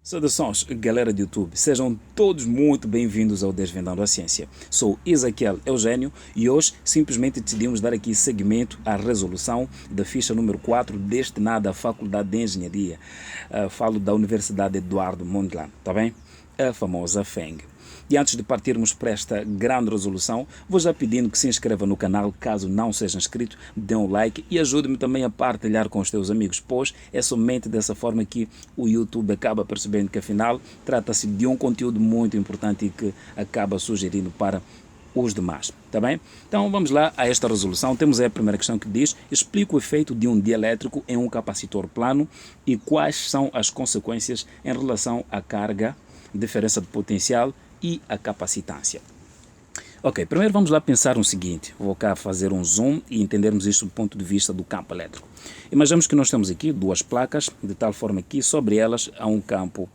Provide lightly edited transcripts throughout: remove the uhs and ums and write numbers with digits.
Saudações, galera do YouTube. Sejam todos muito bem-vindos ao Desvendando a Ciência. Sou Ezequiel Eugênio e hoje simplesmente decidimos dar aqui seguimento à resolução da ficha número 4 destinada à Faculdade de Engenharia. Falo da Universidade Eduardo Mondlane, tá bem? A famosa FENG. E antes de partirmos para esta grande resolução, vou já pedindo que se inscreva no canal, caso não seja inscrito, dê um like e ajude-me também a partilhar com os teus amigos, pois é somente dessa forma que o YouTube acaba percebendo que afinal trata-se de um conteúdo muito importante e que acaba sugerindo para os demais, tá bem? Então vamos lá a esta resolução. Temos aí a primeira questão que diz: explica o efeito de um dielétrico em um capacitor plano e quais são as consequências em relação à carga, diferença de potencial e a capacitância. Ok, primeiro vamos lá pensar no seguinte, vou cá fazer um zoom e entendermos isto do ponto de vista do campo elétrico. Imaginemos que nós temos aqui duas placas, de tal forma que sobre elas há um campo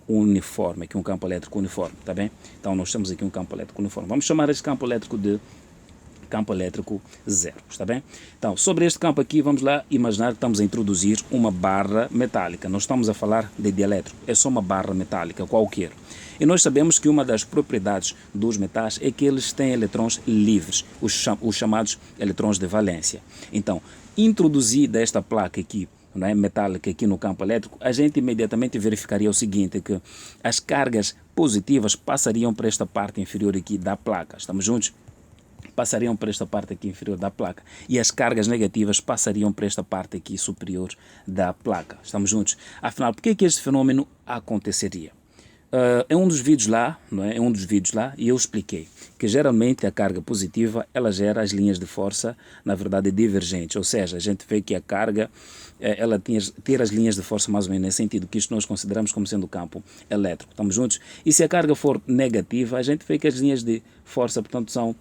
uniforme, aqui um campo elétrico uniforme, tá bem? Então nós temos aqui um campo elétrico uniforme. Vamos chamar este campo elétrico de campo elétrico zero, está bem? Então, sobre este campo aqui, vamos lá imaginar que estamos a introduzir uma barra metálica. Não estamos a falar de dielétrico, é só uma barra metálica qualquer. E nós sabemos que uma das propriedades dos metais é que eles têm eletrões livres, os chamados eletrões de valência. Então, introduzida esta placa aqui, não é, metálica aqui no campo elétrico, a gente imediatamente verificaria o seguinte, que as cargas positivas passariam para esta parte inferior aqui da placa. Estamos juntos? Passariam para esta parte aqui inferior da placa e as cargas negativas passariam para esta parte aqui superior da placa. Estamos juntos? Afinal, por que é que este fenômeno aconteceria? Em um dos vídeos lá, não é? Em um dos vídeos lá, eu expliquei que geralmente a carga positiva ela gera as linhas de força, na verdade, divergentes, ou seja, a gente vê que a carga ela ter as linhas de força mais ou menos nesse sentido, que isto nós consideramos como sendo o campo elétrico. Estamos juntos? E se a carga for negativa, a gente vê que as linhas de força, portanto, são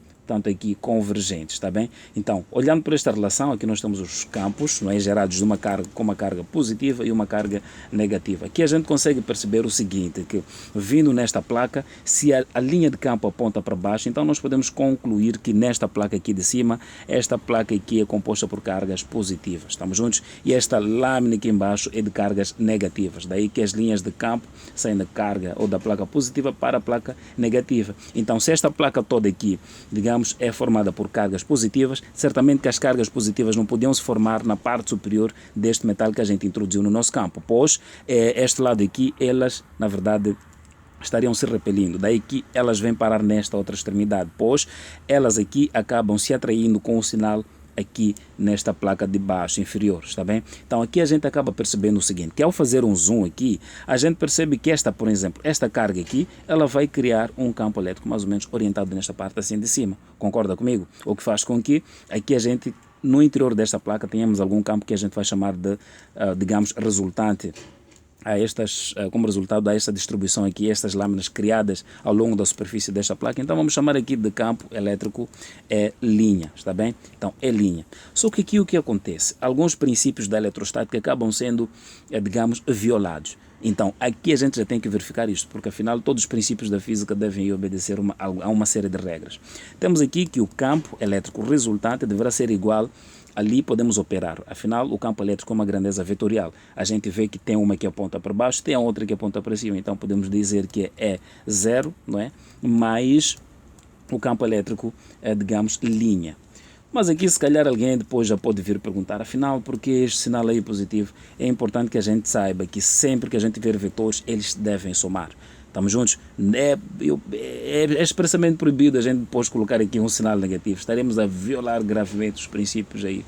aqui convergentes, está bem? Então, olhando por esta relação, aqui nós temos os campos, não é, gerados de uma carga com uma carga positiva e uma carga negativa. Aqui a gente consegue perceber o seguinte, que vindo nesta placa, se a linha de campo aponta para baixo, então nós podemos concluir que nesta placa aqui de cima, esta placa aqui é composta por cargas positivas, estamos juntos? E esta lâmina aqui embaixo é de cargas negativas, daí que as linhas de campo saem da carga ou da placa positiva para a placa negativa. Então, se esta placa toda aqui, digamos, é formada por cargas positivas, certamente que as cargas positivas não podiam se formar na parte superior deste metal que a gente introduziu no nosso campo, pois este lado aqui, elas, na verdade, estariam se repelindo, daí que elas vêm parar nesta outra extremidade, pois elas aqui acabam se atraindo com o sinal aqui nesta placa de baixo inferior, está bem? Então aqui a gente acaba percebendo o seguinte, que ao fazer um zoom aqui, a gente percebe que esta, por exemplo, esta carga aqui, ela vai criar um campo elétrico mais ou menos orientado nesta parte assim de cima, concorda comigo? O que faz com que aqui a gente, no interior desta placa, tenhamos algum campo que a gente vai chamar de, digamos, resultante a estas, como resultado a esta distribuição aqui, estas lâminas criadas ao longo da superfície desta placa. Então vamos chamar aqui de campo elétrico linha, está bem? Então é linha. Só que aqui o que acontece? Alguns princípios da eletrostática acabam sendo, digamos, violados. Então aqui a gente já tem que verificar isto, porque afinal todos os princípios da física devem obedecer a uma série de regras. Temos aqui que o campo elétrico resultante deverá ser igual. Ali podemos operar, afinal o campo elétrico é uma grandeza vetorial, a gente vê que tem uma que aponta para baixo, tem a outra que aponta para cima, então podemos dizer que é zero, não é? Mais o campo elétrico é, digamos, linha. Mas aqui se calhar alguém depois já pode vir perguntar, afinal, porque este sinal aí positivo? É importante que a gente saiba que sempre que a gente ver vetores, eles devem somar. Estamos juntos? É expressamente proibido a gente depois colocar aqui um sinal negativo. Estaremos a violar gravemente os princípios aí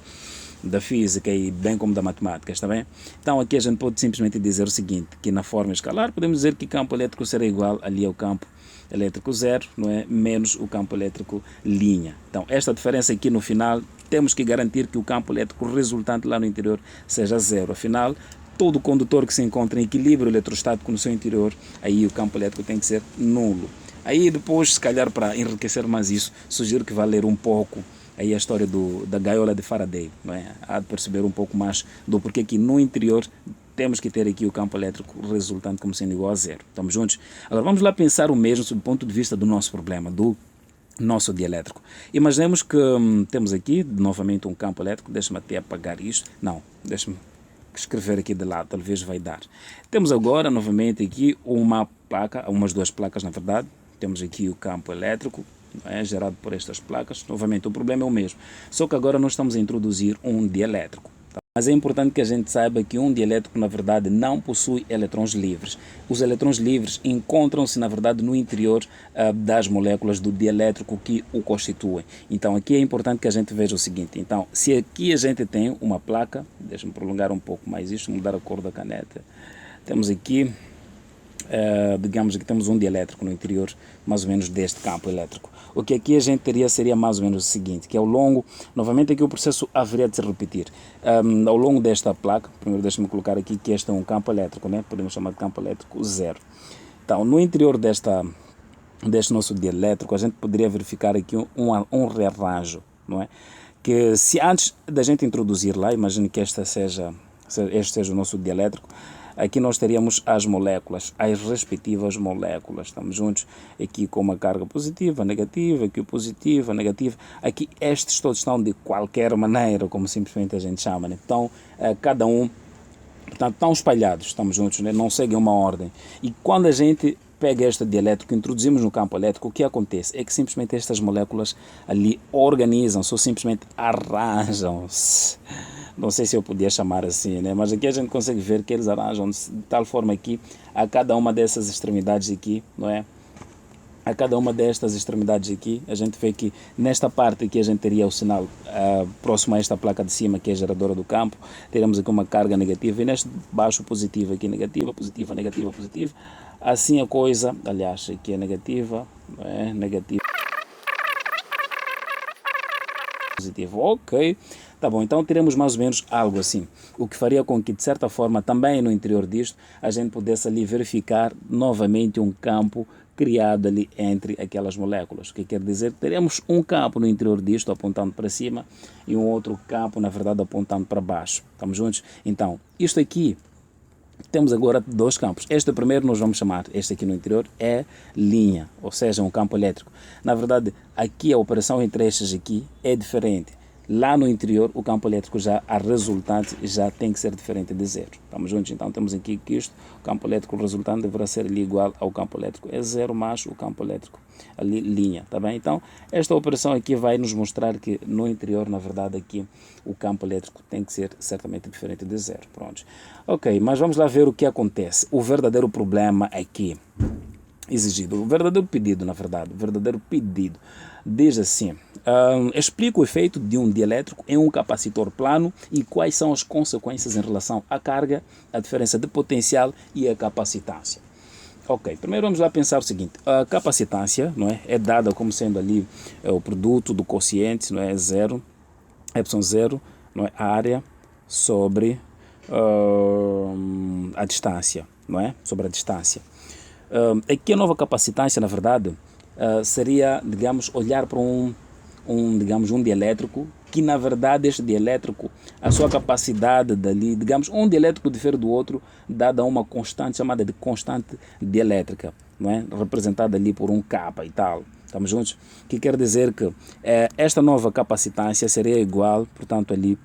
da física e bem como da matemática, está bem? Então aqui a gente pode simplesmente dizer o seguinte, que na forma escalar podemos dizer que o campo elétrico será igual ali ao campo elétrico zero, não é? Menos o campo elétrico linha. Então esta diferença aqui no final, temos que garantir que o campo elétrico resultante lá no interior seja zero. Afinal, todo condutor que se encontra em equilíbrio eletrostático no seu interior, aí o campo elétrico tem que ser nulo. Aí depois, se calhar para enriquecer mais isso, sugiro que vá ler um pouco aí a história da gaiola de Faraday, não é? Há de perceber um pouco mais do porquê que no interior temos que ter aqui o campo elétrico resultante como sendo igual a zero. Estamos juntos? Agora vamos lá pensar o mesmo sob o ponto de vista do nosso problema, do nosso dielétrico. Imaginemos que temos aqui novamente um campo elétrico, deixa-me até apagar isto, não, deixa-me escrever aqui de lado, talvez vai dar. Temos agora novamente aqui uma placa, umas duas placas na verdade. Temos aqui o campo elétrico, gerado por estas placas. Novamente o problema é o mesmo, só que agora nós estamos a introduzir um dielétrico. Mas é importante que a gente saiba que um dielétrico, na verdade, não possui eletrões livres. Os eletrões livres encontram-se, na verdade, no interior das moléculas do dielétrico que o constituem. Então, aqui é importante que a gente veja o seguinte. Então, se aqui a gente tem uma placa, deixa-me prolongar um pouco mais isto, mudar a cor da caneta. Temos aqui, digamos que temos um dielétrico no interior, mais ou menos, deste campo elétrico. O que aqui a gente teria seria mais ou menos o seguinte, que ao longo, novamente aqui o processo haveria de se repetir. Ao longo desta placa, primeiro deixa-me colocar aqui que este é um campo elétrico, né? Podemos chamar de campo elétrico 0. Então, no interior deste nosso dielétrico, a gente poderia verificar aqui um rearranjo, não é? Que se antes da gente introduzir lá, imagine que este seja o nosso dielétrico, aqui nós teríamos as moléculas, as respectivas moléculas. Estamos juntos aqui com uma carga positiva, negativa, aqui positiva, negativa. Aqui estes todos estão de qualquer maneira, como simplesmente a gente chama, né? Então, cada um, portanto, estão espalhados, estamos juntos, né? Não seguem uma ordem. E quando a gente pega este dielétrico, introduzimos no campo elétrico, o que acontece é que simplesmente estas moléculas ali organizam-se ou simplesmente arranjam-se. Não sei se eu podia chamar assim, né? Mas aqui a gente consegue ver que eles arranjam-se de tal forma que a cada uma dessas extremidades aqui, não é? A cada uma destas extremidades aqui, a gente vê que nesta parte aqui a gente teria o sinal próximo a esta placa de cima, que é a geradora do campo, teremos aqui uma carga negativa e neste baixo positivo aqui negativa, positiva, negativa, positiva. Assim a coisa, aliás, aqui é negativa, não é? Negativa, positivo, ok. Tá bom, então teremos mais ou menos algo assim, o que faria com que, de certa forma, também no interior disto, a gente pudesse ali verificar novamente um campo criado ali entre aquelas moléculas. O que quer dizer que teremos um campo no interior disto apontando para cima e um outro campo, na verdade, apontando para baixo. Estamos juntos? Então, isto aqui, temos agora dois campos. Este primeiro nós vamos chamar, este aqui no interior, é linha, ou seja, um campo elétrico. Na verdade, aqui a operação entre estes aqui é diferente. Lá no interior, o campo elétrico a resultante já tem que ser diferente de zero. Estamos juntos? Então, temos aqui que isto, o campo elétrico resultante deverá ser ali igual ao campo elétrico. É zero mais o campo elétrico, ali linha, tá bem? Então, esta operação aqui vai nos mostrar que no interior, na verdade, aqui, o campo elétrico tem que ser certamente diferente de zero. Pronto. Ok, mas vamos lá ver o que acontece. O verdadeiro problema aqui exigido, o verdadeiro pedido, na verdade, o verdadeiro pedido diz assim, explica o efeito de um dielétrico em um capacitor plano e quais são as consequências em relação à carga, a diferença de potencial e a capacitância. Ok, primeiro vamos lá pensar o seguinte, a capacitância, não é dada como sendo ali o produto do quociente, não é, zero, ε0, não é, a área sobre a distância, não é, sobre a distância. Aqui a nova capacitância, na verdade, seria, digamos, olhar para digamos, um dielétrico, que na verdade este dielétrico, a sua capacidade dali, digamos, um dielétrico difere do outro, dada uma constante chamada de constante dielétrica, não é? Representada ali por um K e tal. Estamos juntos? Que quer dizer que esta nova capacitância seria igual, portanto, ali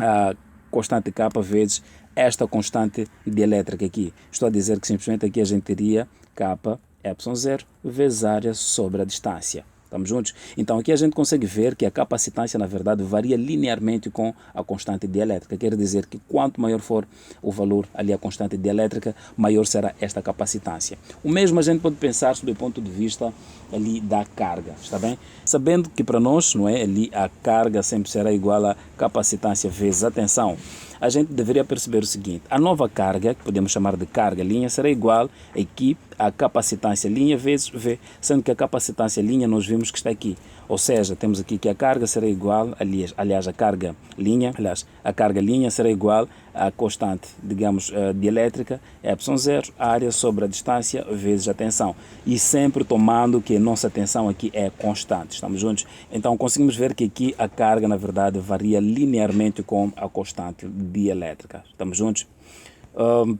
a constante K vezes esta constante dielétrica aqui. Estou a dizer que simplesmente aqui a gente teria K ε0 vezes área sobre a distância. Estamos juntos? Então aqui a gente consegue ver que a capacitância, na verdade, varia linearmente com a constante dielétrica. Quer dizer que quanto maior for o valor ali a constante dielétrica, maior será esta capacitância. O mesmo a gente pode pensar sob o ponto de vista ali da carga, está bem? Sabendo que para nós, não é, ali a carga sempre será igual a capacitância vezes a tensão. A gente deveria perceber o seguinte, a nova carga, que podemos chamar de carga linha, será igual aqui a capacitância linha vezes V, sendo que a capacitância linha nós vimos que está aqui. Ou seja, temos aqui que a carga será igual, aliás, a carga linha será igual à constante, digamos, dielétrica, ε0, a área sobre a distância vezes a tensão. E sempre tomando que a nossa tensão aqui é constante. Estamos juntos? Então, conseguimos ver que aqui a carga, na verdade, varia linearmente com a constante dielétrica. Estamos juntos?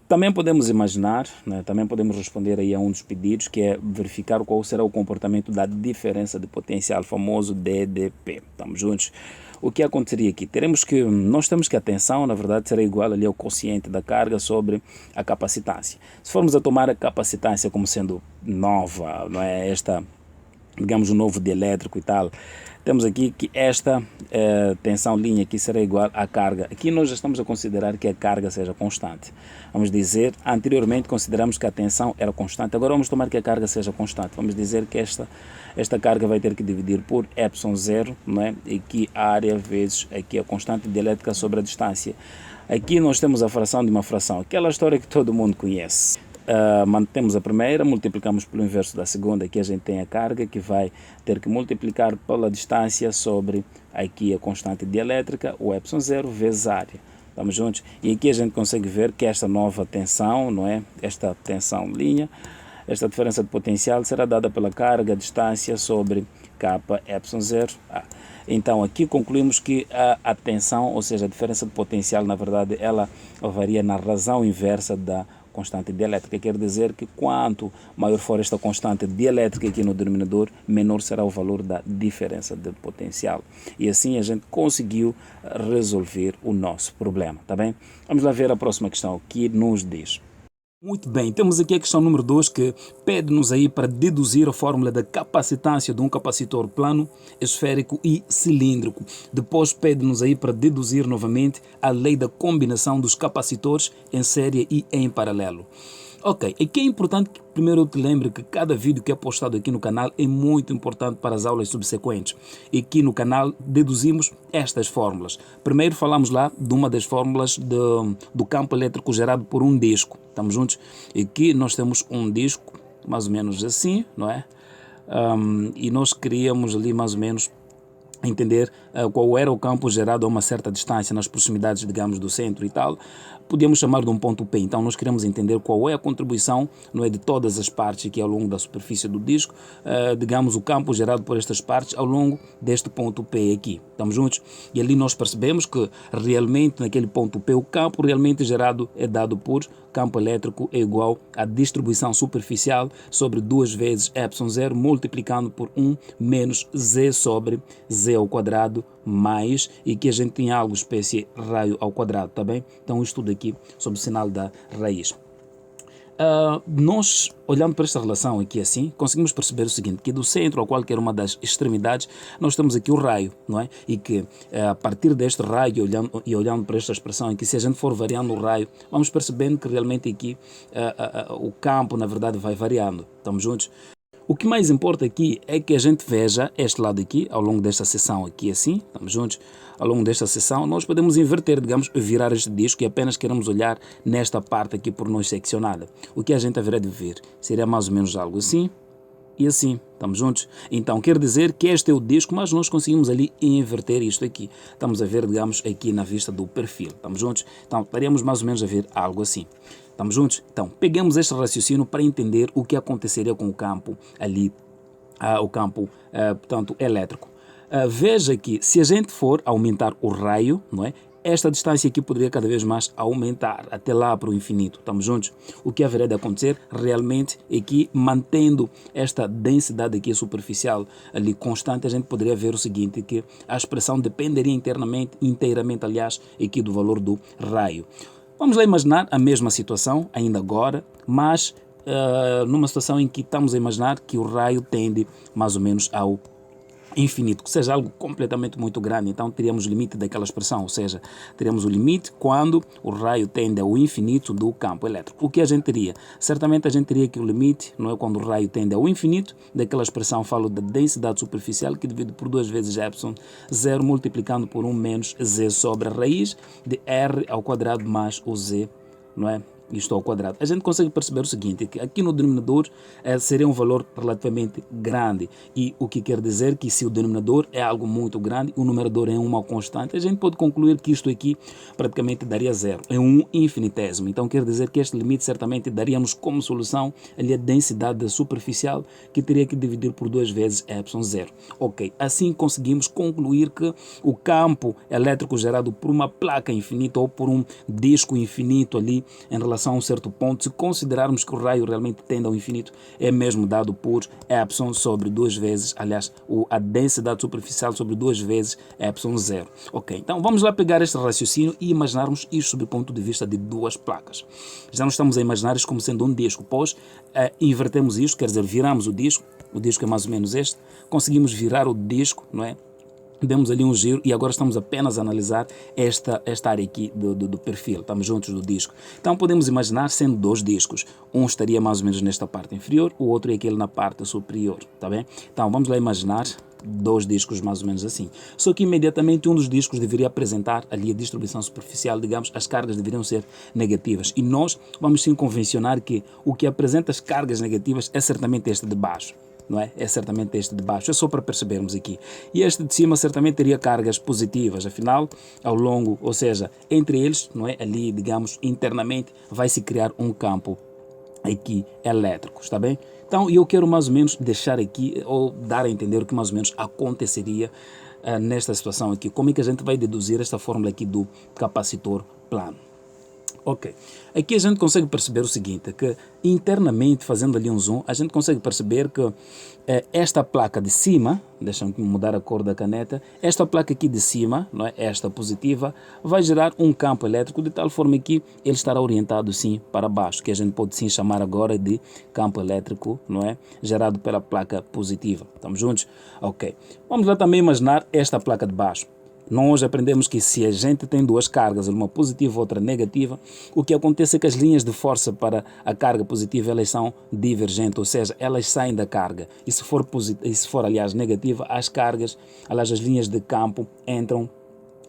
Também podemos imaginar, né, também podemos responder aí a um dos pedidos, que é verificar qual será o comportamento da diferença de potencial, famoso DDP. Estamos juntos? o que aconteceria aqui? Nós temos que a tensão, na verdade, será igual ali ao quociente da carga sobre a capacitância. Se formos a tomar a capacitância como sendo nova, não é esta, digamos, o novo dielétrico e tal, temos aqui que esta tensão linha aqui será igual à carga. Aqui nós já estamos a considerar que a carga seja constante. Vamos dizer, anteriormente consideramos que a tensão era constante, agora vamos tomar que a carga seja constante. Vamos dizer que esta carga vai ter que dividir por ε0, não é? E aqui a área vezes aqui a constante dielétrica sobre a distância. Aqui nós temos a fração de uma fração, aquela história que todo mundo conhece. Mantemos a primeira, multiplicamos pelo inverso da segunda, aqui a gente tem a carga que vai ter que multiplicar pela distância sobre aqui a constante dielétrica, o ε0 vezes a área. Estamos juntos? E aqui a gente consegue ver que esta nova tensão, não é? Esta tensão linha, esta diferença de potencial será dada pela carga, distância sobre kappa ε0. Então aqui concluímos que a tensão, ou seja, a diferença de potencial, na verdade, ela varia na razão inversa da constante dielétrica. Quer dizer que quanto maior for esta constante dielétrica aqui no denominador, menor será o valor da diferença de potencial. E assim a gente conseguiu resolver o nosso problema, tá bem? Vamos lá ver a próxima questão que nos diz. Muito bem, temos aqui a questão número 2 que pede-nos aí para deduzir a fórmula da capacitância de um capacitor plano, esférico e cilíndrico. Depois pede-nos aí para deduzir novamente a lei da combinação dos capacitores em série e em paralelo. Ok, aqui é importante que primeiro eu te lembre que cada vídeo que é postado aqui no canal é muito importante para as aulas subsequentes. E aqui no canal deduzimos estas fórmulas. Primeiro falamos lá de uma das fórmulas do campo elétrico gerado por um disco. Estamos juntos? Aqui nós temos um disco mais ou menos assim, não é? E nós queríamos ali mais ou menos entender qual era o campo gerado a uma certa distância nas proximidades, digamos, do centro e tal. Podíamos chamar de um ponto P. Então nós queremos entender qual é a contribuição, não é, de todas as partes aqui ao longo da superfície do disco, digamos, o campo gerado por estas partes ao longo deste ponto P aqui. Estamos juntos? E ali nós percebemos que realmente naquele ponto P o campo realmente gerado é dado por campo elétrico é igual à distribuição superficial sobre 2 vezes ε0 multiplicando por 1 menos z sobre z ao quadrado mais, e que a gente tem algo espécie raio ao quadrado, tá bem? Então isto tudo aqui sob o sinal da raiz. Nós, olhando para esta relação aqui assim, conseguimos perceber o seguinte, que do centro a qualquer uma das extremidades, nós temos aqui o raio, não é? E que a partir deste raio, olhando para esta expressão aqui, se a gente for variando o raio, vamos percebendo que realmente aqui o campo, na verdade, vai variando. Estamos juntos? O que mais importa aqui é que a gente veja este lado aqui, ao longo desta seção aqui assim, estamos juntos? Ao longo desta seção nós podemos inverter, digamos, virar este disco e apenas queremos olhar nesta parte aqui por nós seccionada. O que a gente haverá de ver seria mais ou menos algo assim e assim, estamos juntos? Então quer dizer que este é o disco, mas nós conseguimos ali inverter isto aqui. Estamos a ver, digamos, aqui na vista do perfil, estamos juntos? Então estaríamos mais ou menos a ver algo assim. Estamos juntos? Então, peguemos este raciocínio para entender o que aconteceria com o campo ali, o campo, portanto, elétrico. Veja que se a gente for aumentar o raio, não é? Esta distância aqui poderia cada vez mais aumentar até lá para o infinito. Estamos juntos? O que haveria de acontecer realmente é que, mantendo esta densidade aqui superficial ali constante, a gente poderia ver o seguinte, que a expressão dependeria inteiramente, aliás, aqui do valor do raio. Vamos lá imaginar a mesma situação, ainda agora, mas numa situação em que estamos a imaginar que o raio tende mais ou menos ao infinito, que seja algo completamente muito grande. Então teríamos o limite daquela expressão, ou seja, teríamos o limite quando o raio tende ao infinito do campo elétrico. O que a gente teria? Certamente a gente teria que o limite, não é, quando o raio tende ao infinito, daquela expressão falo da densidade superficial que divide por 2 vezes ε0 multiplicando por 1 menos z sobre a raiz de r ao quadrado mais o z, não é? Isto ao quadrado. A gente consegue perceber o seguinte, que aqui no denominador seria um valor relativamente grande, e o que quer dizer que se o denominador é algo muito grande, o numerador é uma constante, a gente pode concluir que isto aqui praticamente daria zero, é um infinitésimo. Então quer dizer que este limite certamente daríamos como solução ali a densidade superficial, que teria que dividir por 2 vezes ε0. Ok, assim conseguimos concluir que o campo elétrico gerado por uma placa infinita ou por um disco infinito ali em relação relação a um certo ponto, se considerarmos que o raio realmente tende ao infinito, é mesmo dado por epsilon sobre 2 vezes, aliás, a densidade superficial sobre 2 vezes epsilon zero. Ok, então vamos lá pegar este raciocínio e imaginarmos isto sob o ponto de vista de duas placas. Já não estamos a imaginar isto como sendo um disco, pois invertemos isto, quer dizer, viramos o disco é mais ou menos este, conseguimos virar o disco, não é? Demos ali um giro e agora estamos apenas a analisar esta área aqui do perfil, estamos juntos do disco. Então podemos imaginar sendo 2 discos, um estaria mais ou menos nesta parte inferior, o outro é aquele na parte superior, tá bem? Então vamos lá imaginar 2 discos mais ou menos assim. Só que imediatamente um dos discos deveria apresentar ali a distribuição superficial, digamos, as cargas deveriam ser negativas. E nós vamos sim convencionar que o que apresenta as cargas negativas é certamente este de baixo. Não é? É certamente este de baixo, é só para percebermos aqui. E este de cima certamente teria cargas positivas, afinal, ao longo, ou seja, entre eles, não é? Ali, digamos, internamente, vai se criar um campo aqui elétrico, está bem? Então, eu quero mais ou menos deixar aqui, ou dar a entender o que mais ou menos aconteceria nesta situação aqui. Como é que a gente vai deduzir esta fórmula aqui do capacitor plano? Ok, aqui a gente consegue perceber o seguinte, que internamente, fazendo ali um zoom, a gente consegue perceber que esta placa de cima, deixa-me mudar a cor da caneta, esta placa aqui de cima, não é? Esta positiva, vai gerar um campo elétrico de tal forma que ele estará orientado sim para baixo, que a gente pode sim chamar agora de campo elétrico, não é? Gerado pela placa positiva. Estamos juntos? Ok, vamos lá também imaginar esta placa de baixo. Nós aprendemos que se a gente tem 2 cargas, uma positiva e outra negativa, o que acontece é que as linhas de força para a carga positiva elas são divergentes, ou seja, elas saem da carga. E se for aliás, negativa, as cargas, aliás, as linhas de campo entram,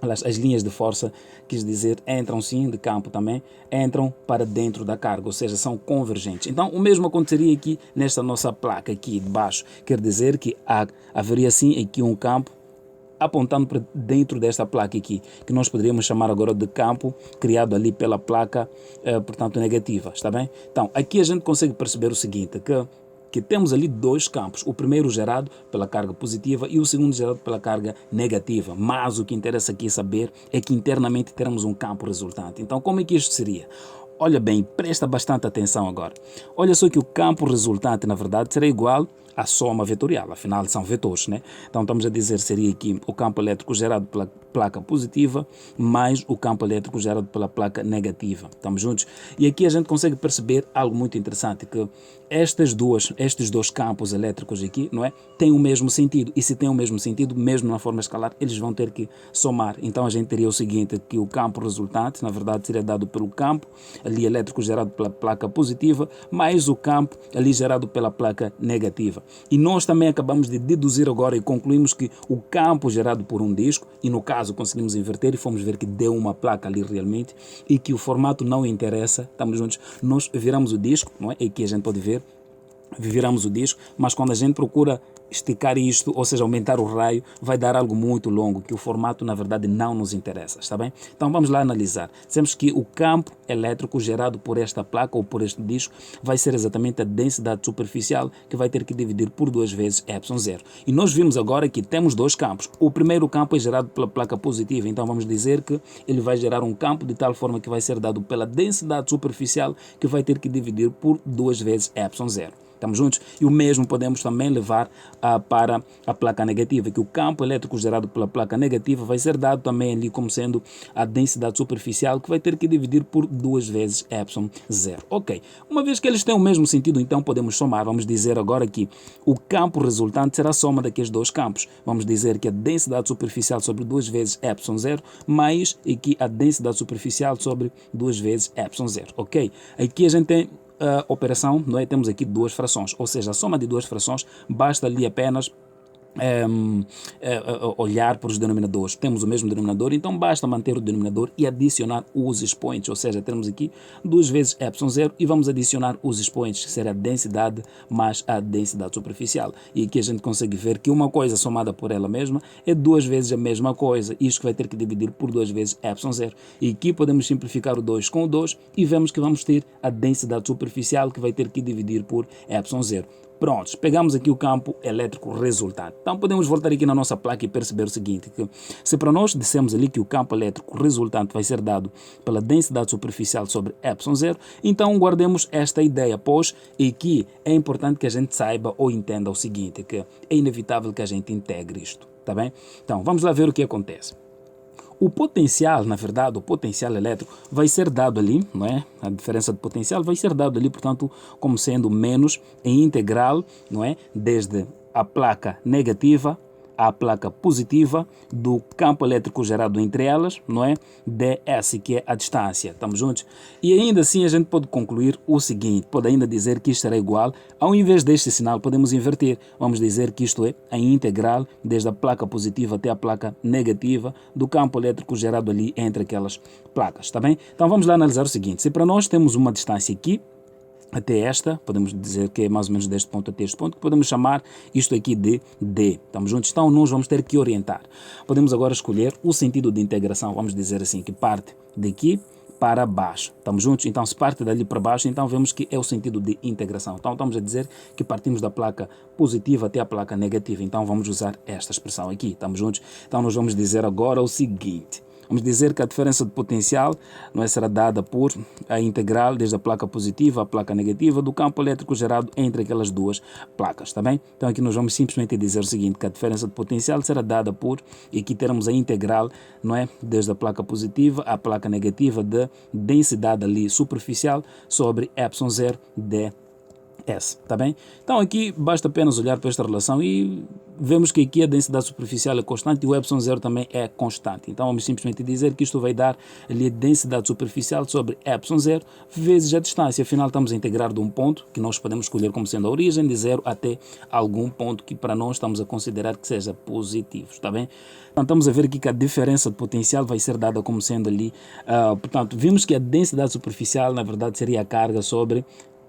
aliás, as linhas de força, quis dizer, entram sim, de campo também, entram para dentro da carga, ou seja, são convergentes. Então, o mesmo aconteceria aqui nesta nossa placa aqui de baixo, quer dizer que haveria sim aqui um campo apontando para dentro desta placa aqui, que nós poderíamos chamar agora de campo criado ali pela placa, portanto, negativa, está bem? Então, aqui a gente consegue perceber o seguinte, que temos ali 2 campos, o primeiro gerado pela carga positiva e o segundo gerado pela carga negativa, mas o que interessa aqui saber é que internamente teremos um campo resultante. Então, como é que isto seria? Olha bem, presta bastante atenção agora. Olha só que o campo resultante, na verdade, será igual à soma vetorial, afinal são vetores, né? Então estamos a dizer seria aqui o campo elétrico gerado pela placa positiva mais o campo elétrico gerado pela placa negativa. Estamos juntos? E aqui a gente consegue perceber algo muito interessante, que estes 2 campos elétricos aqui, não é? Têm o mesmo sentido, e se têm o mesmo sentido, mesmo na forma escalar, eles vão ter que somar. Então a gente teria o seguinte, que o campo resultante, na verdade, seria dado pelo campo ali elétrico gerado pela placa positiva, mais o campo ali gerado pela placa negativa. E nós também acabamos de deduzir agora e concluímos que o campo gerado por um disco, e no caso conseguimos inverter e fomos ver que deu uma placa ali realmente, e que o formato não interessa, estamos juntos, nós viramos o disco, não é? E aqui a gente pode ver, viramos o disco, mas quando a gente procura esticar isto, ou seja, aumentar o raio, vai dar algo muito longo, que o formato na verdade não nos interessa, está bem? Então vamos lá analisar. Dizemos que o campo elétrico gerado por esta placa ou por este disco vai ser exatamente a densidade superficial, que vai ter que dividir por 2 vezes epsilon zero. E nós vimos agora que temos 2 campos. O primeiro campo é gerado pela placa positiva, então vamos dizer que ele vai gerar um campo de tal forma que vai ser dado pela densidade superficial, que vai ter que dividir por 2 vezes epsilon zero. Estamos juntos? E o mesmo podemos também levar para a placa negativa, que o campo elétrico gerado pela placa negativa vai ser dado também ali como sendo a densidade superficial, que vai ter que dividir por 2 vezes epsilon zero. Ok, uma vez que eles têm o mesmo sentido, então podemos somar. Vamos dizer agora que o campo resultante será a soma daqueles 2 campos. Vamos dizer que a densidade superficial sobre 2 vezes epsilon zero, mais aqui a densidade superficial sobre 2 vezes epsilon zero. Ok, aqui a gente tem operação, não é? Temos aqui 2 frações, ou seja, a soma de 2 frações basta ali apenas olhar para os denominadores. Temos o mesmo denominador, então basta manter o denominador e adicionar os expoentes, ou seja, temos aqui 2 vezes epsilon zero e vamos adicionar os expoentes, que será a densidade mais a densidade superficial. E aqui a gente consegue ver que uma coisa somada por ela mesma é 2 vezes a mesma coisa, isto que vai ter que dividir por 2 vezes epsilon zero. E aqui podemos simplificar o 2 com o 2 e vemos que vamos ter a densidade superficial, que vai ter que dividir por epsilon zero. Prontos, pegamos aqui o campo elétrico resultante. Então podemos voltar aqui na nossa placa e perceber o seguinte, que se para nós dissemos ali que o campo elétrico resultante vai ser dado pela densidade superficial sobre ε0, então guardemos esta ideia, pois aqui é importante que a gente saiba ou entenda o seguinte, que é inevitável que a gente integre isto, tá bem? Então vamos lá ver o que acontece. O potencial, na verdade, o potencial elétrico vai ser dado ali, não é? A diferença de potencial vai ser dado ali, portanto, como sendo menos em integral, não é? Desde a placa negativa à placa positiva do campo elétrico gerado entre elas, não é? ds, que é a distância. Estamos juntos? E ainda assim a gente pode concluir o seguinte, pode ainda dizer que isto será igual, ao invés deste sinal podemos inverter, vamos dizer que isto é a integral desde a placa positiva até a placa negativa do campo elétrico gerado ali entre aquelas placas, está bem? Então vamos lá analisar o seguinte, se para nós temos uma distância aqui, até esta, podemos dizer que é mais ou menos deste ponto até este ponto, que podemos chamar isto aqui de D. Estamos juntos? Então nós vamos ter que orientar. Podemos agora escolher o sentido de integração, vamos dizer assim, que parte daqui para baixo. Estamos juntos? Então se parte dali para baixo, então vemos que é o sentido de integração. Então estamos a dizer que partimos da placa positiva até a placa negativa. Então vamos usar esta expressão aqui. Estamos juntos? Então nós vamos dizer agora o seguinte. Vamos dizer que a diferença de potencial não é, será dada por a integral desde a placa positiva à placa negativa do campo elétrico gerado entre aquelas duas placas, está bem? Então aqui nós vamos simplesmente dizer o seguinte, que a diferença de potencial será dada por, e aqui teremos a integral, não é, desde a placa positiva à placa negativa da densidade ali superficial sobre ε0 d S, tá bem? Então aqui basta apenas olhar para esta relação e vemos que aqui a densidade superficial é constante e o ε0 também é constante. Então vamos simplesmente dizer que isto vai dar ali a densidade superficial sobre ε0 vezes a distância. Afinal estamos a integrar de um ponto que nós podemos escolher como sendo a origem de 0 até algum ponto que para nós estamos a considerar que seja positivo, está bem? Então estamos a ver aqui que a diferença de potencial vai ser dada como sendo ali, portanto vimos que a densidade superficial na verdade seria a carga sobre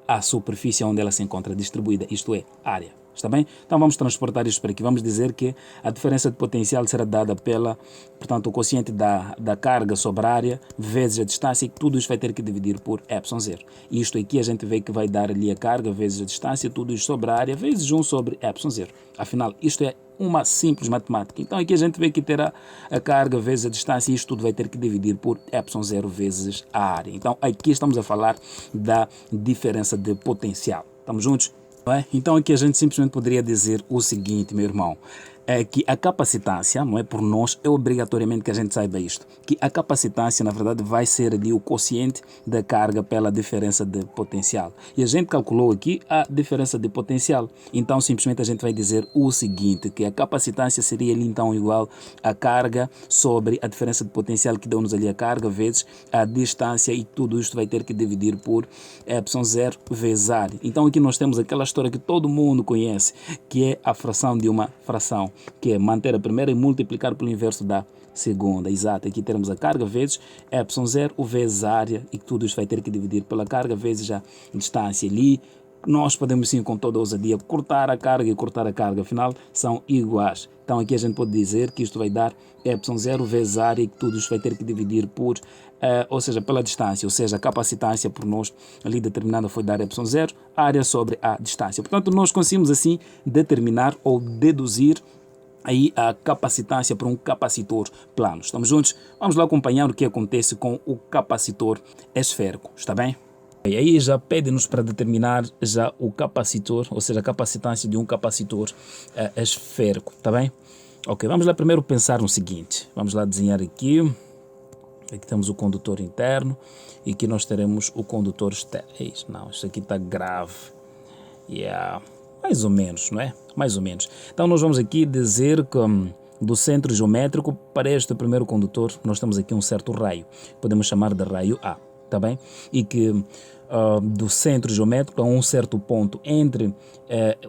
a superfície onde ela se encontra distribuída, isto é, área. Está bem? Então vamos transportar isto para aqui. Vamos dizer que a diferença de potencial será dada pela, portanto, o quociente da carga sobre a área vezes a distância, e tudo isto vai ter que dividir por ε0. E isto aqui a gente vê que vai dar ali a carga vezes a distância, tudo isto sobre a área vezes 1 sobre ε0. Afinal, isto é uma simples matemática. Então aqui a gente vê que terá a carga vezes a distância e isto tudo vai ter que dividir por ε0 vezes a área. Então aqui estamos a falar da diferença de potencial. Estamos juntos? Não é? Então aqui a gente simplesmente poderia dizer o seguinte, meu irmão, é que a capacitância, não é, por nós, é obrigatoriamente que a gente saiba isto, que a capacitância, na verdade, vai ser ali o quociente da carga pela diferença de potencial. E a gente calculou aqui a diferença de potencial. Então, simplesmente a gente vai dizer o seguinte, que a capacitância seria ali, então, igual a carga sobre a diferença de potencial que deu-nos ali a carga, vezes a distância, e tudo isto vai ter que dividir por ε0 vezes a área. Então, aqui nós temos aquela história que todo mundo conhece, que é a fração de uma fração, que é manter a primeira e multiplicar pelo inverso da segunda. Exato, aqui teremos a carga vezes ε0 vezes a área, e tudo isto vai ter que dividir pela carga vezes a distância. Ali nós podemos sim com toda a ousadia cortar a carga e cortar a carga, afinal são iguais. Então aqui a gente pode dizer que isto vai dar ε0 vezes a área, e que tudo isto vai ter que dividir por, ou seja, pela distância, ou seja, a capacitância por nós ali determinada foi dar ε0, área sobre a distância. Portanto, nós conseguimos assim determinar ou deduzir aí a capacitância para um capacitor plano. Estamos juntos? Vamos lá acompanhar o que acontece com o capacitor esférico, está bem? E aí já pede-nos para determinar já o capacitor, ou seja, a capacitância de um capacitor esférico, está bem? Ok, vamos lá primeiro pensar no seguinte, vamos lá desenhar aqui. Aqui temos o condutor interno e aqui nós teremos o condutor externo. Não, isso aqui está grave. Yeah. Mais ou menos, não é? Mais ou menos. Então nós vamos aqui dizer que do centro geométrico para este primeiro condutor nós temos aqui um certo raio. Podemos chamar de raio A, tá bem? E que do centro geométrico a um certo ponto entre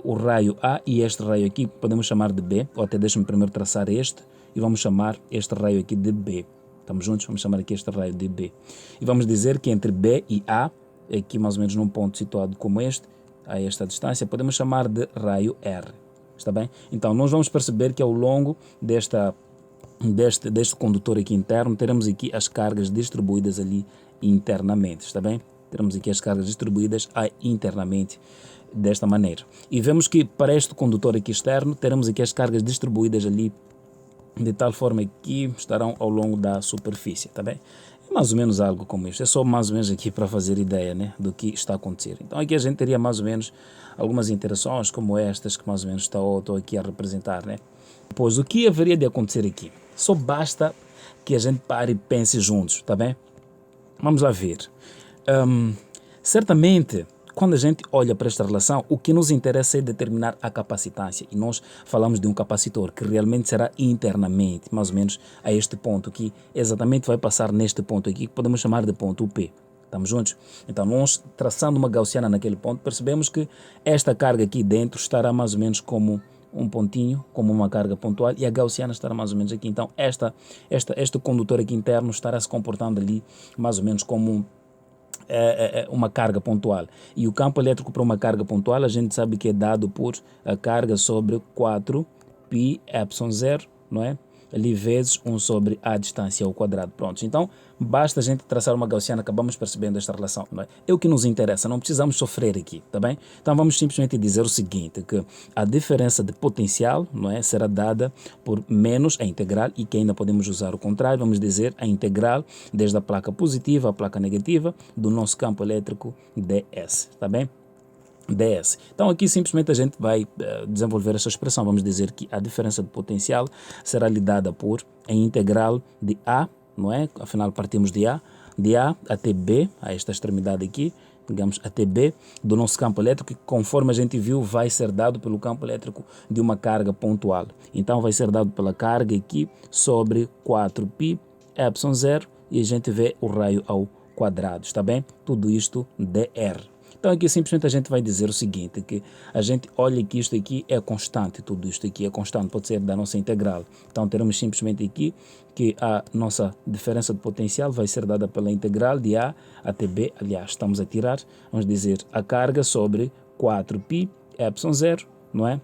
o raio A e este raio aqui podemos chamar de B, ou até deixa-me primeiro traçar este e vamos chamar este raio aqui de B. Estamos juntos? Vamos chamar aqui este raio de B. E vamos dizer que entre B e A, aqui mais ou menos num ponto situado como este, a esta distância, podemos chamar de raio R. Está bem? Então, nós vamos perceber que ao longo deste condutor aqui interno, teremos aqui as cargas distribuídas ali internamente. Está bem? Teremos aqui as cargas distribuídas internamente desta maneira. E vemos que para este condutor aqui externo, teremos aqui as cargas distribuídas ali de tal forma que estarão ao longo da superfície, tá bem? É mais ou menos algo como isto, é só mais ou menos aqui para fazer ideia, né, do que está a acontecer. Então aqui a gente teria mais ou menos algumas interações como estas que mais ou menos estou aqui a representar, né? Pois o que haveria de acontecer aqui? Só basta que a gente pare e pense juntos, tá bem? Vamos lá ver. Certamente, quando a gente olha para esta relação, o que nos interessa é determinar a capacitância. E nós falamos de um capacitor que realmente será internamente, mais ou menos a este ponto aqui, exatamente vai passar neste ponto aqui, que podemos chamar de ponto P. Estamos juntos? Então, nós traçando uma gaussiana naquele ponto, percebemos que esta carga aqui dentro estará mais ou menos como um pontinho, como uma carga pontual, e a gaussiana estará mais ou menos aqui. Então, este condutor aqui interno estará se comportando ali mais ou menos como uma carga pontual. E o campo elétrico para uma carga pontual, a gente sabe que é dado por a carga sobre 4π ε0, não é? Ali vezes 1 sobre a distância ao quadrado. Pronto, então basta a gente traçar uma gaussiana, acabamos percebendo esta relação, não é? É o que nos interessa, não precisamos sofrer aqui, tá bem? Então vamos simplesmente dizer o seguinte, que a diferença de potencial, não é, será dada por menos a integral, e que ainda podemos usar o contrário, vamos dizer a integral desde a placa positiva à placa negativa do nosso campo elétrico ds, tá bem? ds. Então aqui simplesmente a gente vai desenvolver essa expressão, vamos dizer que a diferença de potencial será lhe dada por a integral de A, não é? Afinal partimos de A até B, a esta extremidade aqui, digamos até B, do nosso campo elétrico, que conforme a gente viu vai ser dado pelo campo elétrico de uma carga pontual. Então vai ser dado pela carga aqui sobre 4π ε0 e a gente vê o raio ao quadrado, está bem? Tudo isto dr. Então aqui simplesmente a gente vai dizer o seguinte, que a gente olha que isto aqui é constante, tudo isto aqui é constante, pode ser da nossa integral. Então teremos simplesmente aqui que a nossa diferença de potencial vai ser dada pela integral de A até B, aliás, estamos a tirar, vamos dizer a carga sobre 4π ε0, não é?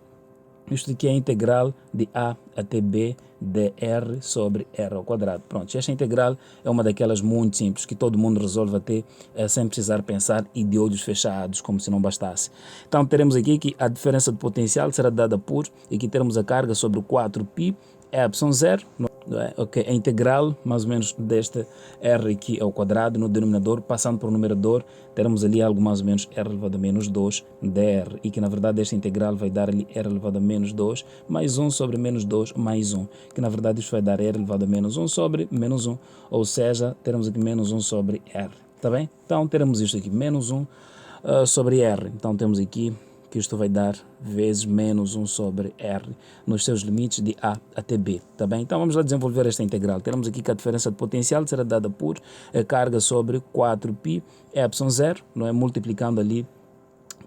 Isto aqui é a integral de A até B dr sobre r ao quadrado. Pronto, esta integral é uma daquelas muito simples que todo mundo resolve até sem precisar pensar e de olhos fechados, como se não bastasse. Então teremos aqui que a diferença de potencial será dada por, e aqui teremos a carga sobre 4π ε0, não é? Ok, a integral mais ou menos deste r aqui ao quadrado no denominador, passando para o numerador, teremos ali algo mais ou menos r elevado a menos 2 dr, e que na verdade esta integral vai dar ali r elevado a menos 2 mais 1 sobre menos 2 mais 1, que na verdade isto vai dar r elevado a menos 1 sobre menos 1, ou seja, teremos aqui menos 1 sobre r, tá bem? Então teremos isto aqui, menos 1 sobre r, então temos aqui que isto vai dar vezes menos 1 sobre r nos seus limites de A até B, tá bem? Então vamos lá desenvolver esta integral. Teremos aqui que a diferença de potencial será dada por a carga sobre 4π ε0, não é? Multiplicando ali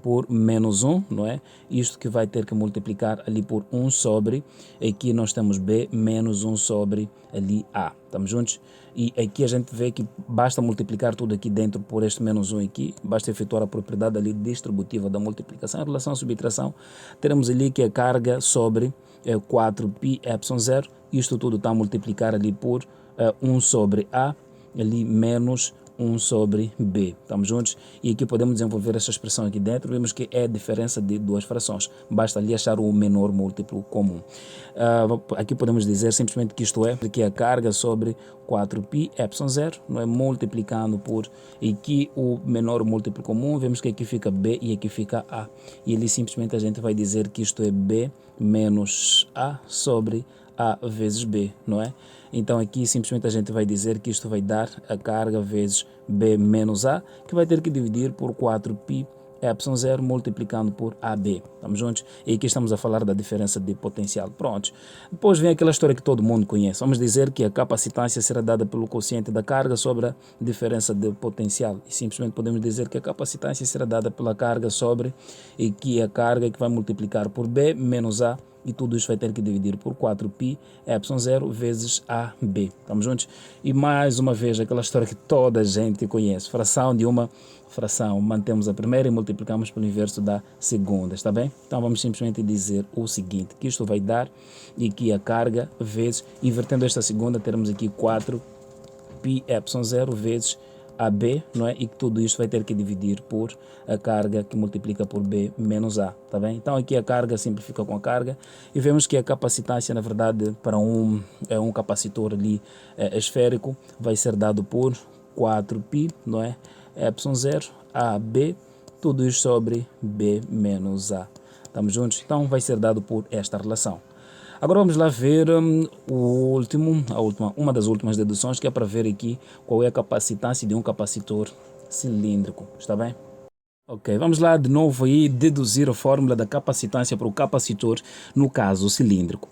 por menos 1, não é? Isto que vai ter que multiplicar ali por 1 sobre, aqui nós temos B, menos 1 sobre ali A. Estamos juntos? E aqui a gente vê que basta multiplicar tudo aqui dentro por este menos 1 aqui, basta efetuar a propriedade ali distributiva da multiplicação. Em relação à subtração, teremos ali que a carga sobre 4π ε0, isto tudo está a multiplicar ali por 1 sobre A, ali menos 1 sobre B, estamos juntos? E aqui podemos desenvolver essa expressão aqui dentro, vemos que é a diferença de duas frações, basta ali achar o menor múltiplo comum. Aqui podemos dizer simplesmente que isto é, que a carga sobre 4π ε0, não é, multiplicando por aqui o menor múltiplo comum, vemos que aqui fica B e aqui fica A, e ali simplesmente a gente vai dizer que isto é B menos A sobre A vezes B, não é? Então aqui simplesmente a gente vai dizer que isto vai dar a carga vezes B menos A, que vai ter que dividir por 4π ε0 multiplicando por AB. Estamos juntos? E aqui estamos a falar da diferença de potencial. Pronto. Depois vem aquela história que todo mundo conhece. Vamos dizer que a capacitância será dada pelo quociente da carga sobre a diferença de potencial. E simplesmente podemos dizer que a capacitância será dada pela carga sobre e que a carga que vai multiplicar por B menos A, e tudo isso vai ter que dividir por 4π ε0 vezes AB. Estamos juntos? E mais uma vez, aquela história que toda a gente conhece. Fração de uma fração. Mantemos a primeira e multiplicamos pelo inverso da segunda. Está bem? Então vamos simplesmente dizer o seguinte, que isto vai dar, e que a carga vezes, invertendo esta segunda, teremos aqui 4π ε0 vezes AB, não é? E que tudo isto vai ter que dividir por a carga que multiplica por B menos A, tá bem? Então aqui a carga simplifica com a carga e vemos que a capacitância, na verdade, para um capacitor ali esférico vai ser dado por 4π, não é? ε0 AB, tudo isso sobre B menos A. Estamos juntos? Então vai ser dado por esta relação. Agora vamos lá ver uma das últimas deduções, que é para ver aqui qual é a capacitância de um capacitor cilíndrico. Está bem? Ok, vamos lá de novo aí deduzir a fórmula da capacitância para o capacitor no caso cilíndrico.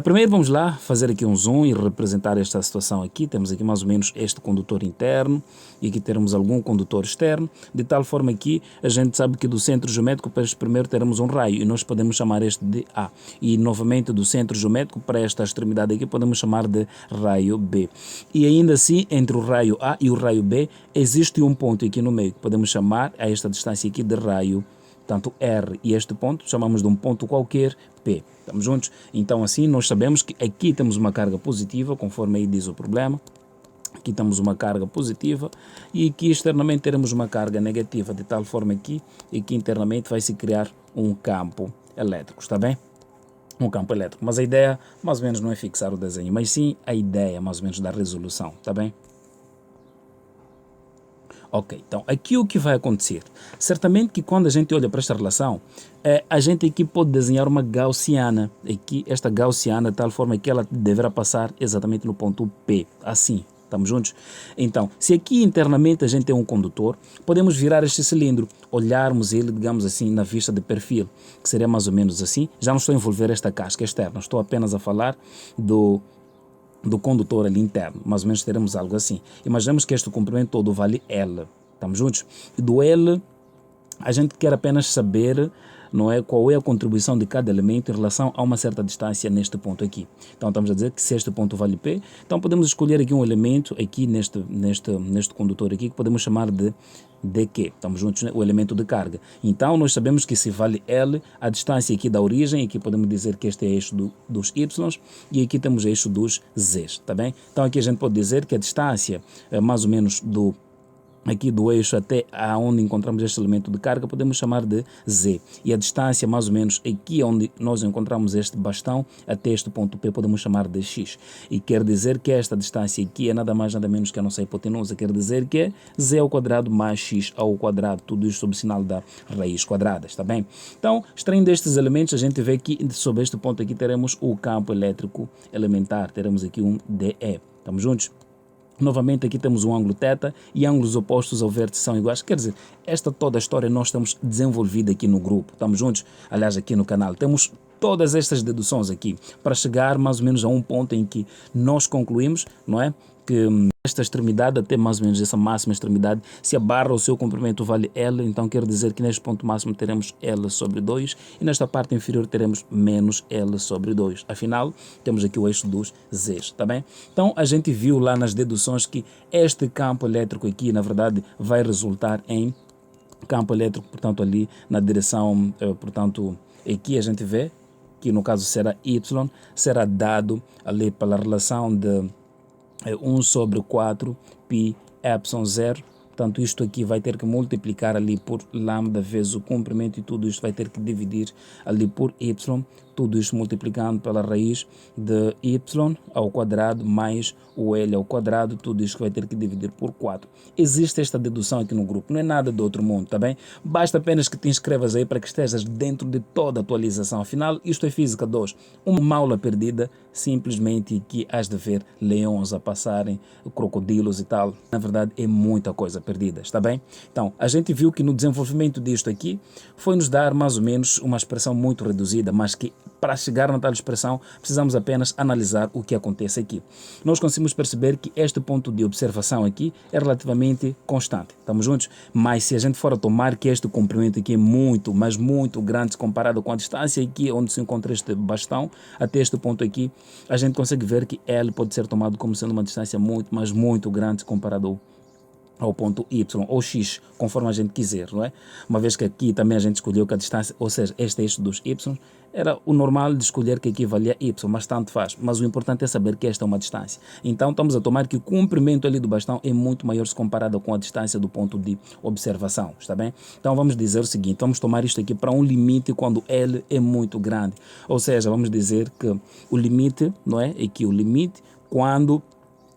Primeiro vamos lá fazer aqui um zoom e representar esta situação aqui. Temos aqui mais ou menos este condutor interno e aqui teremos algum condutor externo, de tal forma que a gente sabe que do centro geométrico para este primeiro teremos um raio e nós podemos chamar este de A. E novamente do centro geométrico para esta extremidade aqui podemos chamar de raio B. E ainda assim, entre o raio A e o raio B existe um ponto aqui no meio que podemos chamar a esta distância aqui de raio, tanto R, e este ponto chamamos de um ponto qualquer P. Estamos juntos? Então assim nós sabemos que aqui temos uma carga positiva, conforme aí diz o problema. Aqui temos uma carga positiva e aqui externamente teremos uma carga negativa, de tal forma que aqui internamente vai se criar um campo elétrico, está bem? Um campo elétrico. Mas a ideia mais ou menos não é fixar o desenho, mas sim a ideia mais ou menos da resolução, está bem? Ok, então aqui o que vai acontecer? Certamente que quando a gente olha para esta relação, a gente aqui pode desenhar uma gaussiana. Aqui, esta gaussiana, de tal forma que ela deverá passar exatamente no ponto P, assim. Estamos juntos? Então, se aqui internamente a gente tem um condutor, podemos virar este cilindro, olharmos ele, digamos assim, na vista de perfil, que seria mais ou menos assim. Já não estou a envolver esta casca externa, estou apenas a falar do condutor ali interno, mais ou menos teremos algo assim. Imaginemos que este comprimento todo vale L, estamos juntos? E do L, a gente quer apenas saber, não é, qual é a contribuição de cada elemento em relação a uma certa distância neste ponto aqui. Então estamos a dizer que se este ponto vale P, então podemos escolher aqui um elemento aqui neste condutor aqui que podemos chamar de DQ, estamos juntos, né? O elemento de carga. Então nós sabemos que se vale L, a distância aqui da origem, aqui podemos dizer que este é eixo dos Y e aqui temos eixo dos Z, tá bem? Então aqui a gente pode dizer que a distância mais ou menos aqui do eixo até onde encontramos este elemento de carga podemos chamar de Z, e a distância mais ou menos aqui onde nós encontramos este bastão até este ponto P podemos chamar de X, e quer dizer que esta distância aqui é nada mais nada menos que a nossa hipotenusa, quer dizer que é Z ao quadrado mais X ao quadrado, tudo isso sob o sinal da raiz quadrada, está bem? Então, extraindo estes elementos, a gente vê que sobre este ponto aqui teremos o campo elétrico elementar, teremos aqui um DE, estamos juntos? Novamente aqui temos um ângulo θ e ângulos opostos ao vértice são iguais. Quer dizer, toda a história nós estamos desenvolvida aqui no grupo. Estamos juntos? Aliás, aqui no canal. Temos todas estas deduções aqui para chegar mais ou menos a um ponto em que nós concluímos, não é? Que esta extremidade até mais ou menos essa máxima extremidade, se a barra ou seu comprimento vale L, então quer dizer que neste ponto máximo teremos L sobre 2 e nesta parte inferior teremos menos L sobre 2. Afinal, temos aqui o eixo dos Z, tá bem? Então a gente viu lá nas deduções que este campo elétrico aqui, na verdade, vai resultar em campo elétrico, portanto, ali na direção, portanto, aqui a gente vê que no caso será Y, será dado ali pela relação de 1 sobre 4 π ε0, portanto isto aqui vai ter que multiplicar ali por lambda vezes o comprimento e tudo isto vai ter que dividir ali por y, tudo isto multiplicando pela raiz de y ao quadrado mais o L ao quadrado, tudo isto vai ter que dividir por 4. Existe esta dedução aqui no grupo, não é nada do outro mundo, tá bem? Basta apenas que te inscrevas aí para que estejas dentro de toda a atualização. Afinal, isto é Física 2, uma aula perdida, simplesmente que has de ver leões a passarem, crocodilos e tal. Na verdade, é muita coisa perdida, está bem? Então, a gente viu que no desenvolvimento disto aqui, foi nos dar mais ou menos uma expressão muito reduzida, mas que para chegar na tal expressão, precisamos apenas analisar o que acontece aqui. Nós conseguimos perceber que este ponto de observação aqui é relativamente constante. Estamos juntos? Mas se a gente for a tomar que este comprimento aqui é muito, mas muito grande comparado com a distância aqui onde se encontra este bastão até este ponto aqui, a gente consegue ver que L pode ser tomado como sendo uma distância muito, mas muito grande comparado ao ponto Y ou X, conforme a gente quiser, não é? Uma vez que aqui também a gente escolheu que a distância, ou seja, este eixo dos Y, era o normal de escolher que equivalia a Y, mas tanto faz. Mas o importante é saber que esta é uma distância. Então estamos a tomar que o comprimento ali do bastão é muito maior se comparado com a distância do ponto de observação, está bem? Então vamos dizer o seguinte, vamos tomar isto aqui para um limite quando L é muito grande. Ou seja, vamos dizer que o limite, não é? Aqui o limite, quando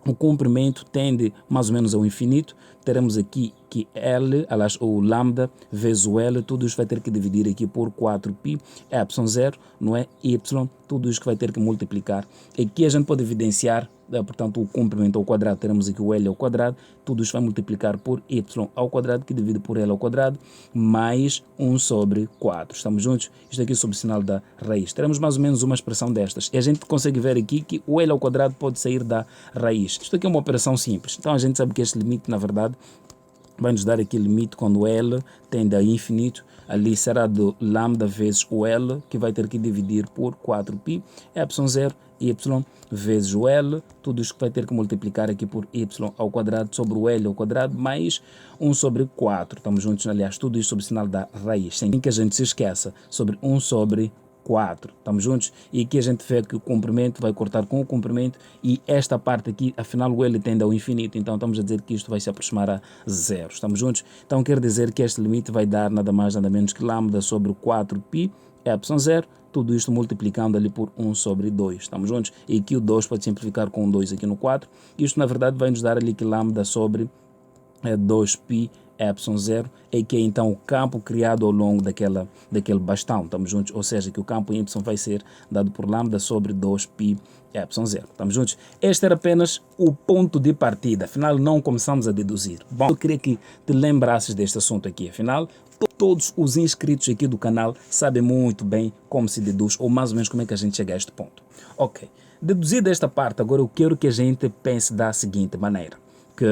o comprimento tende mais ou menos ao infinito, teremos aqui que L, aliás, o lambda vezes o L, tudo isso vai ter que dividir aqui por 4π, ε0, não é? Y, tudo isso que vai ter que multiplicar. Aqui a gente pode evidenciar, portanto, o comprimento ao quadrado, teremos aqui o L ao quadrado, tudo isso vai multiplicar por Y ao quadrado, que divide por L ao quadrado, mais 1 sobre 4. Estamos juntos? Isto aqui é sob o sinal da raiz. Teremos mais ou menos uma expressão destas. E a gente consegue ver aqui que o L ao quadrado pode sair da raiz. Isto aqui é uma operação simples. Então a gente sabe que este limite, na verdade, vai nos dar aqui limite quando L tende a infinito, ali será do lambda vezes o L, que vai ter que dividir por 4π, ε0, y vezes o L, tudo isso que vai ter que multiplicar aqui por y ao quadrado sobre o L ao quadrado, mais 1 sobre 4. Estamos juntos, aliás, tudo isso sob o sinal da raiz, sem que a gente se esqueça, sobre 1 sobre 4. Estamos juntos? E aqui a gente vê que o comprimento vai cortar com o comprimento e esta parte aqui, afinal o L tende ao infinito, então estamos a dizer que isto vai se aproximar a zero. Estamos juntos? Então quer dizer que este limite vai dar nada mais nada menos que lambda sobre 4π ε0, tudo isto multiplicando ali por 1 sobre 2. Estamos juntos? E aqui o 2 pode simplificar com 2 aqui no 4. Isto na verdade vai nos dar ali que lambda sobre 2π ε0, é que é então o campo criado ao longo daquele bastão, estamos juntos? Ou seja, que o campo Y vai ser dado por lambda sobre 2π ε0, estamos juntos? Este era apenas o ponto de partida, afinal não começamos a deduzir. Bom, eu queria que te lembrasses deste assunto aqui, afinal todos os inscritos aqui do canal sabem muito bem como se deduz, ou mais ou menos como é que a gente chega a este ponto. Ok, deduzida esta parte, agora eu quero que a gente pense da seguinte maneira, que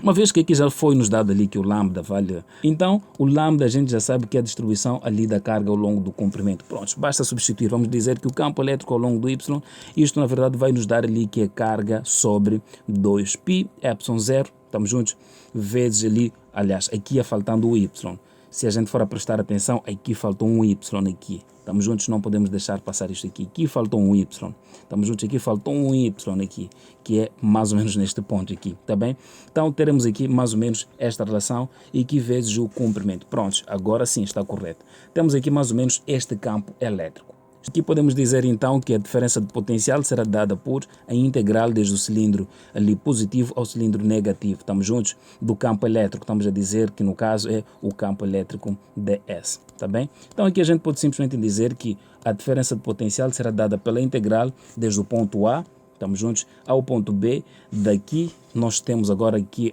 uma vez que aqui já foi nos dado ali que o lambda vale, então o lambda a gente já sabe que é a distribuição ali da carga ao longo do comprimento. Pronto, basta substituir, vamos dizer que o campo elétrico ao longo do Y, isto na verdade vai nos dar ali que é carga sobre 2π ε0, estamos juntos, vezes ali, aliás, aqui é faltando o Y. Se a gente for a prestar atenção, aqui faltou um Y aqui. Estamos juntos, não podemos deixar passar isto aqui. Aqui faltou um Y. Estamos juntos, aqui faltou um Y aqui, que é mais ou menos neste ponto aqui, tá bem? Então teremos aqui mais ou menos esta relação e aqui vezes o comprimento. Pronto, agora sim está correto. Temos aqui mais ou menos este campo elétrico. Aqui podemos dizer então que a diferença de potencial será dada por a integral desde o cilindro ali positivo ao cilindro negativo. Estamos juntos? Do campo elétrico, estamos a dizer que no caso é o campo elétrico ds, tá bem? Então aqui a gente pode simplesmente dizer que a diferença de potencial será dada pela integral desde o ponto A, estamos juntos, ao ponto B. Daqui nós temos agora aqui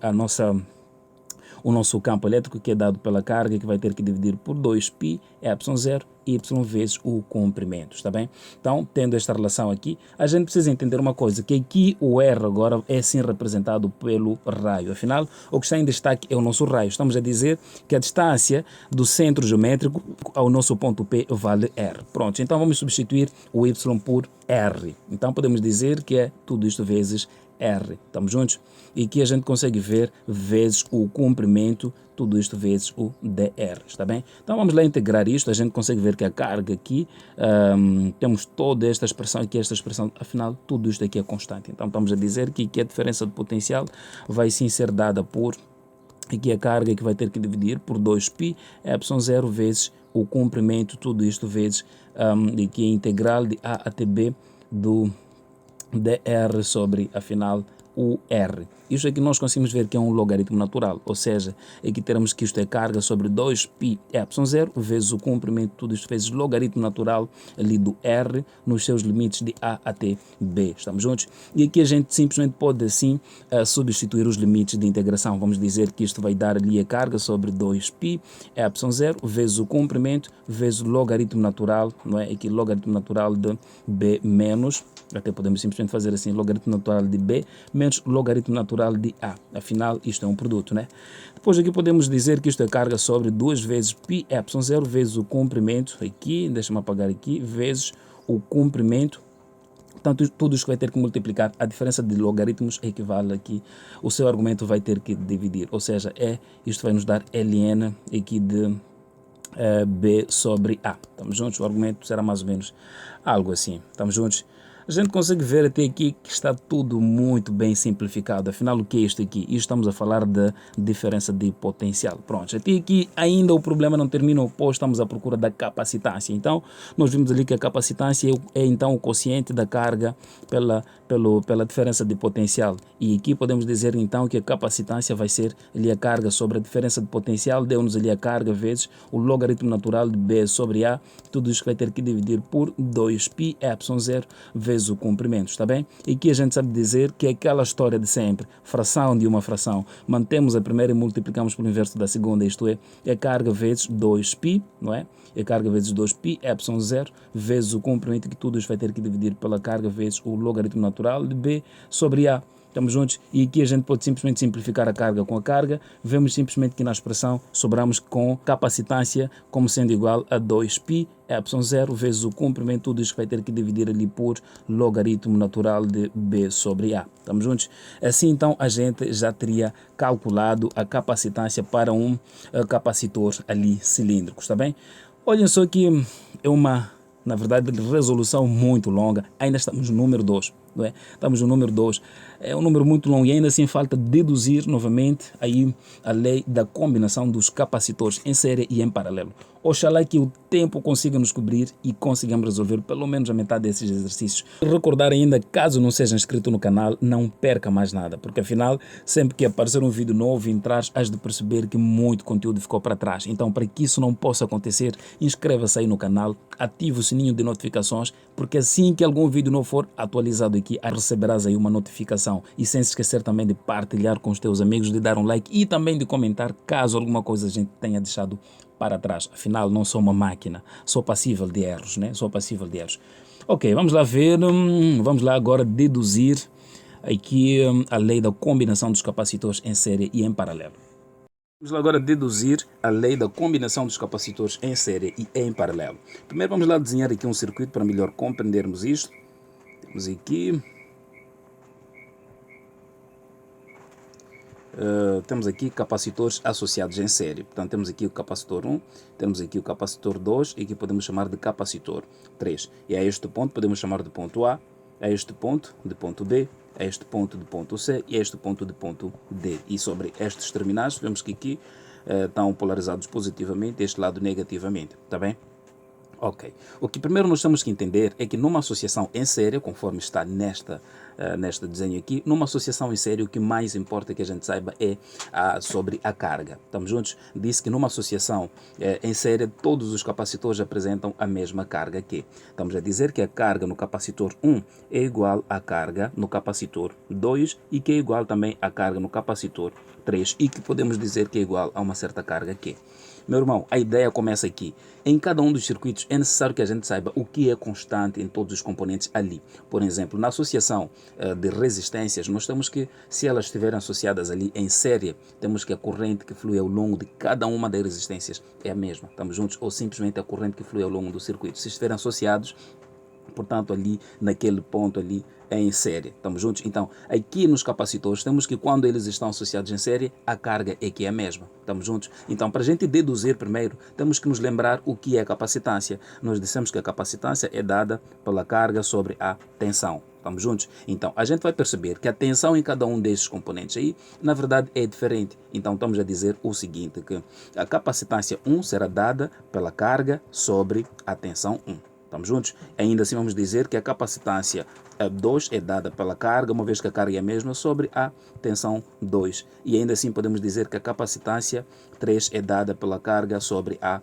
o nosso campo elétrico, que é dado pela carga, que vai ter que dividir por 2π ε0 y vezes o comprimento, está bem? Então, tendo esta relação aqui, a gente precisa entender uma coisa, que aqui o R agora é sim representado pelo raio. Afinal, o que está em destaque é o nosso raio. Estamos a dizer que a distância do centro geométrico ao nosso ponto P vale R. Pronto, então vamos substituir o Y por R. Então, podemos dizer que é tudo isto vezes R. Estamos juntos? E aqui a gente consegue ver vezes o comprimento, tudo isto vezes o dr, está bem? Então vamos lá integrar isto, a gente consegue ver que a carga aqui, temos toda esta expressão aqui, esta expressão, afinal tudo isto aqui é constante. Então estamos a dizer que aqui a diferença de potencial vai sim ser dada por, aqui a carga que vai ter que dividir por 2π ε0 vezes o comprimento, tudo isto vezes aqui a integral de A até B do dr sobre, afinal, o R. Isto aqui nós conseguimos ver que é um logaritmo natural, ou seja, aqui teremos que isto é carga sobre 2π ε0 vezes o comprimento, tudo isto vezes logaritmo natural ali do R nos seus limites de A até B. Estamos juntos? E aqui a gente simplesmente pode assim substituir os limites de integração. Vamos dizer que isto vai dar ali a carga sobre 2π ε0 vezes o comprimento vezes o logaritmo natural, não é? Aqui logaritmo natural de B menos, até podemos simplesmente fazer assim, logaritmo natural de B menos logaritmo natural de A. Afinal, isto é um produto, né? Depois aqui podemos dizer que isto é carga sobre 2 vezes π ε0 vezes o comprimento, aqui, deixa-me apagar aqui, vezes o comprimento, Portanto, tudo isso vai ter que multiplicar. A diferença de logaritmos equivale aqui. O seu argumento vai ter que dividir. Ou seja, isto vai nos dar ln aqui de b sobre a. Estamos juntos? O argumento será mais ou menos algo assim. Estamos juntos? A gente consegue ver até aqui que está tudo muito bem simplificado. Afinal, o que é isto aqui? Isto estamos a falar da diferença de potencial. Pronto, até aqui ainda o problema não terminou, pois estamos à procura da capacitância. Então, nós vimos ali que a capacitância é então o quociente da carga pela diferença de potencial. E aqui podemos dizer então que a capacitância vai ser ali a carga sobre a diferença de potencial, deu-nos ali a carga vezes o logaritmo natural de B sobre A, tudo isso vai ter que dividir por 2π ε0 vezes o comprimento, está bem? E aqui a gente sabe dizer que é aquela história de sempre, fração de uma fração, mantemos a primeira e multiplicamos pelo inverso da segunda, isto é carga vezes 2π, não é? É carga vezes 2π ε0 vezes o comprimento, que tudo isso vai ter que dividir pela carga vezes o logaritmo natural de B sobre A. Estamos juntos? E aqui a gente pode simplesmente simplificar a carga com a carga. Vemos simplesmente que na expressão sobramos com capacitância como sendo igual a 2π ε0 vezes o comprimento, tudo isso vai ter que dividir ali por logaritmo natural de B sobre A. Estamos juntos? Assim então a gente já teria calculado a capacitância para um capacitor ali cilíndrico, está bem? Olhem só que é uma, na verdade, resolução muito longa. Ainda estamos no número 2. Não é? Estamos no número 2. É um número muito longo e ainda assim falta deduzir novamente aí a lei da combinação dos capacitores em série e em paralelo. Oxalá que o tempo consiga nos cobrir e consigamos resolver pelo menos a metade desses exercícios. Recordar ainda, caso não seja inscrito no canal, não perca mais nada, porque afinal, sempre que aparecer um vídeo novo em trás, has de perceber que muito conteúdo ficou para trás. Então, para que isso não possa acontecer, inscreva-se aí no canal, ative o sininho de notificações, porque assim que algum vídeo novo for atualizado aqui, receberás aí uma notificação. E sem se esquecer também de partilhar com os teus amigos, de dar um like e também de comentar caso alguma coisa a gente tenha deixado para trás. Afinal, não sou uma máquina, sou passível de erros, né? Sou passível de erros. Ok, vamos lá ver, vamos lá agora deduzir aqui a lei da combinação dos capacitores em série e em paralelo. Vamos lá agora deduzir a lei da combinação dos capacitores em série e em paralelo. Primeiro vamos lá desenhar aqui um circuito para melhor compreendermos isto. Temos aqui... temos aqui capacitores associados em série. Portanto, temos aqui o capacitor 1, temos aqui o capacitor 2 e aqui podemos chamar de capacitor 3. E a este ponto podemos chamar de ponto A, a este ponto de ponto B, a este ponto de ponto C e a este ponto de ponto D. E sobre estes terminais, vemos que aqui estão polarizados positivamente, este lado negativamente. Está bem? Ok. O que primeiro nós temos que entender é que numa associação em série, conforme está neste desenho aqui, numa associação em série o que mais importa que a gente saiba é sobre a carga. Estamos juntos? Disse que numa associação em série todos os capacitores apresentam a mesma carga aqui. Estamos a dizer que a carga no capacitor 1 é igual à carga no capacitor 2 e que é igual também à carga no capacitor 3 e que podemos dizer que é igual a uma certa carga aqui. Meu irmão, a ideia começa aqui. Em cada um dos circuitos é necessário que a gente saiba o que é constante em todos os componentes ali. Por exemplo, na associação de resistências, nós temos que, se elas estiverem associadas ali em série, temos que a corrente que flui ao longo de cada uma das resistências é a mesma. Estamos juntos? Ou simplesmente a corrente que flui ao longo do circuito. Se estiverem associados, portanto, ali naquele ponto ali em série. Estamos juntos? Então, aqui nos capacitores, temos que quando eles estão associados em série, a carga é que é a mesma. Estamos juntos? Então, para a gente deduzir primeiro, temos que nos lembrar o que é capacitância. Nós dissemos que a capacitância é dada pela carga sobre a tensão. Estamos juntos? Então, a gente vai perceber que a tensão em cada um desses componentes aí, na verdade, é diferente. Então, estamos a dizer o seguinte, que a capacitância 1 será dada pela carga sobre a tensão 1. Estamos juntos? Ainda assim vamos dizer que a capacitância 2 é dada pela carga, uma vez que a carga é a mesma, sobre a tensão 2. E ainda assim podemos dizer que a capacitância 3 é dada pela carga sobre a